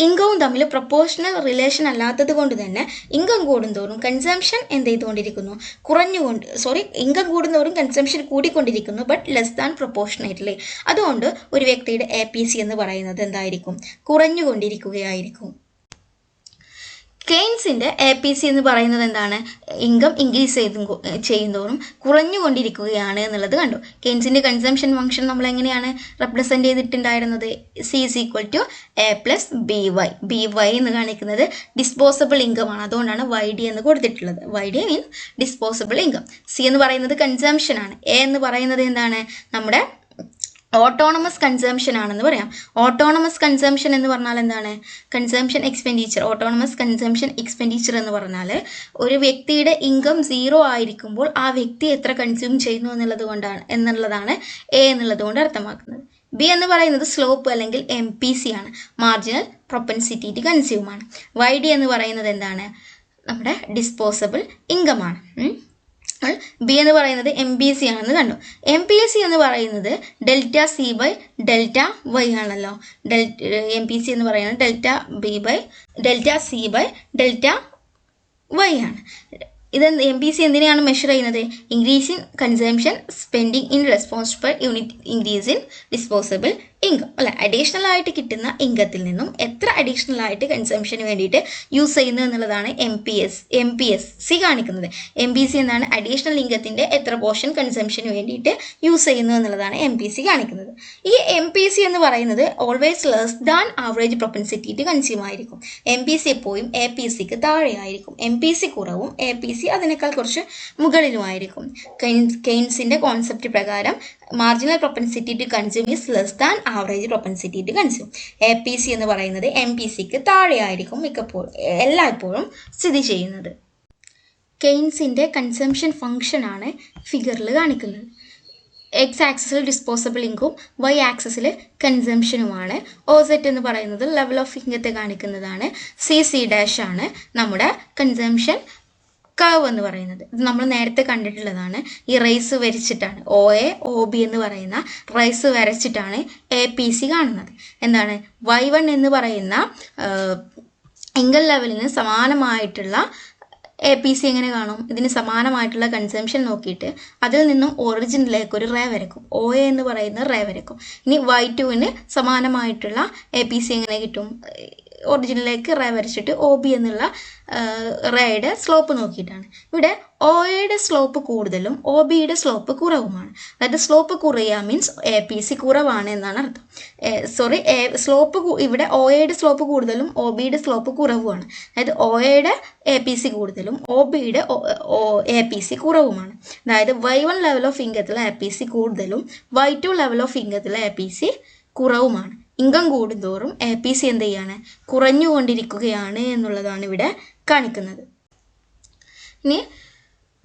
ഇൻകവും തമ്മിൽ പ്രൊപ്പോർഷണൽ റിലേഷൻ അല്ലാത്തത് കൊണ്ട് തന്നെ ഇൻകം കൂടുന്തോറും കൺസംഷൻ എന്ത് ചെയ്തുകൊണ്ടിരിക്കുന്നു, ഇൻകം കൂടുന്തോറും കൺസംഷൻ കൂടിക്കൊണ്ടിരിക്കുന്നു, ബട്ട് ലെസ് ദാൻ പ്രൊപ്പോർഷണേറ്റ്ലി. അതുകൊണ്ട് ഒരു വ്യക്തിയുടെ APC എന്ന് പറയുന്നത് എന്തായിരിക്കും, കുറഞ്ഞുകൊണ്ടിരിക്കുകയായിരിക്കും. കെയ്ൻസിന്റെ APC എന്ന് പറയുന്നത് എന്താണ്? ഇൻകം ഇൻക്രീസ് ചെയ്യുന്തോറും കുറഞ്ഞുകൊണ്ടിരിക്കുകയാണ് എന്നുള്ളത് കണ്ടു. കെയ്ൻസിന്റെ കൺസംഷൻ ഫംഗ്ഷൻ നമ്മൾ എങ്ങനെയാണ് റെപ്രസെന്റ് ചെയ്തിട്ടുണ്ടായിരുന്നത്? C is equal to A plus BY. BY എന്ന് കാണിക്കുന്നത് ഡിസ്പോസബിൾ ഇൻകം ആണ്, അതുകൊണ്ടാണ് YD എന്ന് കൊടുത്തിട്ടുള്ളത്. YD means disposable income. C എന്ന് പറയുന്നത് കൺസംഷൻ ആണ്. A എന്ന് പറയുന്നത് എന്താണ്? നമ്മുടെ ഓട്ടോണമസ് കൺസംഷൻ ആണെന്ന് പറയാം. ഓട്ടോണമസ് കൺസംഷൻ എന്ന് പറഞ്ഞാൽ എന്താണ്? Consumption expenditure. Autonomous consumption expenditure എന്ന് പറഞ്ഞാൽ ഒരു വ്യക്തിയുടെ ഇൻകം 0 ആയിരിക്കുമ്പോൾ ആ വ്യക്തി എത്ര കൺസ്യൂം ചെയ്യുന്നു എന്നുള്ളതാണ് A എന്നുള്ളത് കൊണ്ട് അർത്ഥമാക്കുന്നത്. B എന്ന് പറയുന്നത് സ്ലോപ്പ് അല്ലെങ്കിൽ MPC ആണ്, മാർജിനൽ പ്രൊപ്പൻസിറ്റി ടു കൺസ്യൂം ആണ്. YD എന്ന് പറയുന്നത് എന്താണ്? നമ്മുടെ ഡിസ്പോസബിൾ ഇൻകം ആണ്. B എന്ന് പറയുന്നത് MPC ആണെന്ന് കണ്ടു. MPC എന്ന് പറയുന്നത് delta C by delta Y ആണല്ലോ. MPC എന്ന് പറയുന്നത് delta C by delta Y ആണ്. ഇത് MPC എന്തിനാണ് മെഷർ ചെയ്യുന്നത്? Increase in consumption spending in response per unit increase in disposable income അല്ലെ. അഡീഷണൽ ആയിട്ട് കിട്ടുന്ന ഇൻകത്തിൽ നിന്നും എത്ര അഡീഷണൽ ആയിട്ട് കൺസംഷന് വേണ്ടിയിട്ട് യൂസ് ചെയ്യുന്നു എന്നുള്ളതാണ് MPSC കാണിക്കുന്നത്. MPC എന്നാണ് അഡീഷണൽ ഇൻകത്തിന്റെ എത്ര പോർഷൻ കൺസംഷന് വേണ്ടിയിട്ട് യൂസ് ചെയ്യുന്നു എന്നുള്ളതാണ് MPC കാണിക്കുന്നത്. ഈ MPC എന്ന് പറയുന്നത് always less than average propensity to consume ആയിരിക്കും. MPC എപ്പോഴും APCക്ക് താഴെയായിരിക്കും. MPC കുറവും APC അതിനേക്കാൾ കുറച്ച് മുകളിലുമായിരിക്കും. കെയ്ൻസിന്റെ കോൺസെപ്റ്റ് പ്രകാരം marginal propensity to consume is less than average propensity to consume. APC എന്ന് പറയുന്നത് MPCക്ക് താഴെയായിരിക്കും എല്ലായ്പ്പോഴും സ്ഥിതി ചെയ്യുന്നത്. കെയ്ൻസിന്റെ കൺസംഷൻ ഫംഗ്ഷൻ ആണ് ഫിഗറിൽ കാണിക്കുന്നത്. എക്സ് ആക്സിസിൽ ഡിസ്പോസബിൾ ഇൻകം, Y ആക്സിസിൽ കൺസംഷനുമാണ്. OZ എന്ന് പറയുന്നത് ലെവൽ ഓഫ് ഇൻകത്തെ കാണിക്കുന്നതാണ്. C' ആണ് നമ്മുടെ കൺസംഷൻ കർവ് എന്ന് പറയുന്നത്. ഇത് നമ്മൾ നേരത്തെ കണ്ടിട്ടുള്ളതാണ്. ഈ റേസ് വരച്ചിട്ടാണ് OA OB എന്ന് പറയുന്ന റേസ് വരച്ചിട്ടാണ് APC കാണുന്നത്. എന്താണ്? Y1 എന്ന് പറയുന്ന ഇൻകം ലെവലിന് സമാനമായിട്ടുള്ള APC എങ്ങനെ കാണും? ഇതിന് സമാനമായിട്ടുള്ള കൺസംഷൻ നോക്കിയിട്ട് അതിൽ നിന്നും ഒറിജിനിലേക്ക് ഒരു റേ വരക്കും. OA എന്ന് പറയുന്ന റേ വരക്കും. ഇനി Y2ന് സമാനമായിട്ടുള്ള APC എങ്ങനെ കിട്ടും? ഒറിജിനിലേക്ക് റേ വരച്ചിട്ട് OB എന്നുള്ള റേയുടെ സ്ലോപ്പ് നോക്കിയിട്ടാണ്. ഇവിടെ OAയുടെ സ്ലോപ്പ് കൂടുതലും OBയുടെ സ്ലോപ്പ് കുറവുമാണ്. അതായത് സ്ലോപ്പ് കുറയുക മീൻസ് APC കുറവാണ് എന്നാണ് അർത്ഥം. ഇവിടെ OAയുടെ സ്ലോപ്പ് കൂടുതലും OBയുടെ സ്ലോപ്പ് കുറവുമാണ്. അതായത് OAയുടെ APC കൂടുതലും OBയുടെ APC കുറവുമാണ്. അതായത് Y1 ലെവൽ ഓഫ് ഇൻകത്തിലെ APC കൂടുതലും Y2 ലെവൽ ഓഫ് ഇൻകത്തിലെ APC കുറവുമാണ്. ഇൻകം കൂടുന്തോറും APC എന്ത് ചെയ്യാണ്? കുറഞ്ഞുകൊണ്ടിരിക്കുകയാണ് എന്നുള്ളതാണ് ഇവിടെ കാണിക്കുന്നത്. ഇനി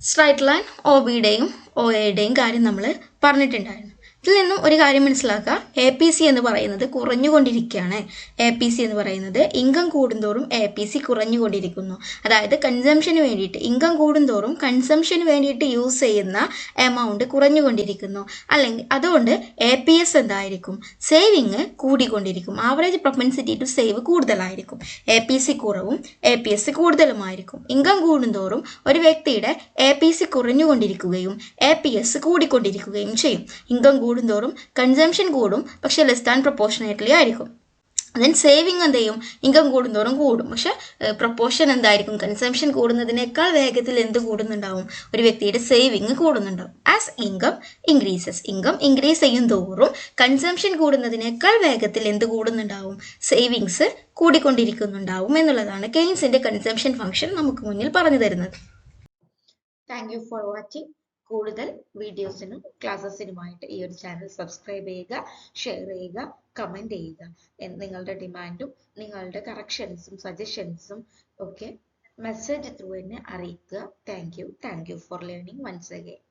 സ്ട്രൈറ്റ് ലൈൻ OBയുടെയും OAയുടെയും കാര്യം നമ്മൾ പറഞ്ഞിട്ടുണ്ടായിരുന്നു. ഇതിൽ നിന്നും ഒരു കാര്യം മനസ്സിലാക്കുക, APC എന്ന് പറയുന്നത് കുറഞ്ഞുകൊണ്ടിരിക്കുകയാണ്. APC എന്ന് പറയുന്നത് ഇൻകം കൂടുന്തോറും APC കുറഞ്ഞുകൊണ്ടിരിക്കുന്നു. അതായത് കൺസംഷന് വേണ്ടിയിട്ട് ഇൻകം കൂടുന്തോറും കൺസംഷന് വേണ്ടിയിട്ട് യൂസ് ചെയ്യുന്ന എമൗണ്ട് കുറഞ്ഞുകൊണ്ടിരിക്കുന്നു. അല്ലെങ്കിൽ അതുകൊണ്ട് APS എന്തായിരിക്കും? സേവിങ് കൂടിക്കൊണ്ടിരിക്കും. ആവറേജ് പ്രൊപ്പൻസിറ്റി ടു സേവ് കൂടുതലായിരിക്കും. APC കുറവും APS കൂടുതലുമായിരിക്കും. ഇൻകം കൂടുന്തോറും ഒരു വ്യക്തിയുടെ APC കുറഞ്ഞുകൊണ്ടിരിക്കുകയും APS കൂടിക്കൊണ്ടിരിക്കുകയും ചെയ്യും. ഇൻകം കൂടുന്തോറും കൺസംഷൻ കൂടും, പക്ഷെ ലെസ് ദാൻ പ്രൊപ്പോർഷനേറ്റ്ലി ആയിരിക്കും. ദെൻ സേവിങ് എന്ത് ചെയ്യും? ഇൻകം കൂടുന്തോറും കൂടും, പക്ഷെ പ്രൊപ്പോർഷൻ എന്തായിരിക്കും? കൺസംഷൻ കൂടുന്നതിനേക്കാൾ വേഗത്തിൽ എന്ത് കൂടുന്നുണ്ടാവും? ഒരു വ്യക്തിയുടെ സേവിങ് കൂടുന്നുണ്ടാവും. As income increases, income increase ചെയ്യും തോറും കൺസംഷൻ കൂടുന്നതിനേക്കാൾ വേഗത്തിൽ എന്ത് കൂടുന്നുണ്ടാവും? സേവിങ്സ് കൂടിക്കൊണ്ടിരിക്കുന്നുണ്ടാവും എന്നുള്ളതാണ് കെയ്ൻസിന്റെ കൺസംഷൻ ഫംഗ്ഷൻ നമുക്ക് മുന്നിൽ പറഞ്ഞു തരുന്നത്. Thank you for watching. കൂടുതൽ വീഡിയോസിനും ക്ലാസ്സസിനുമായിട്ട് ഈ ഒരു ചാനൽ സബ്സ്ക്രൈബ് ചെയ്യുക, ഷെയർ ചെയ്യുക, കമൻറ്റ് ചെയ്യുക. നിങ്ങളുടെ ഡിമാൻഡും നിങ്ങളുടെ കറക്ഷൻസും സജഷൻസും ഒക്കെ മെസ്സേജ് ത്രൂ എന്നെ അറിയിക്കുക. Thank you for learning once again.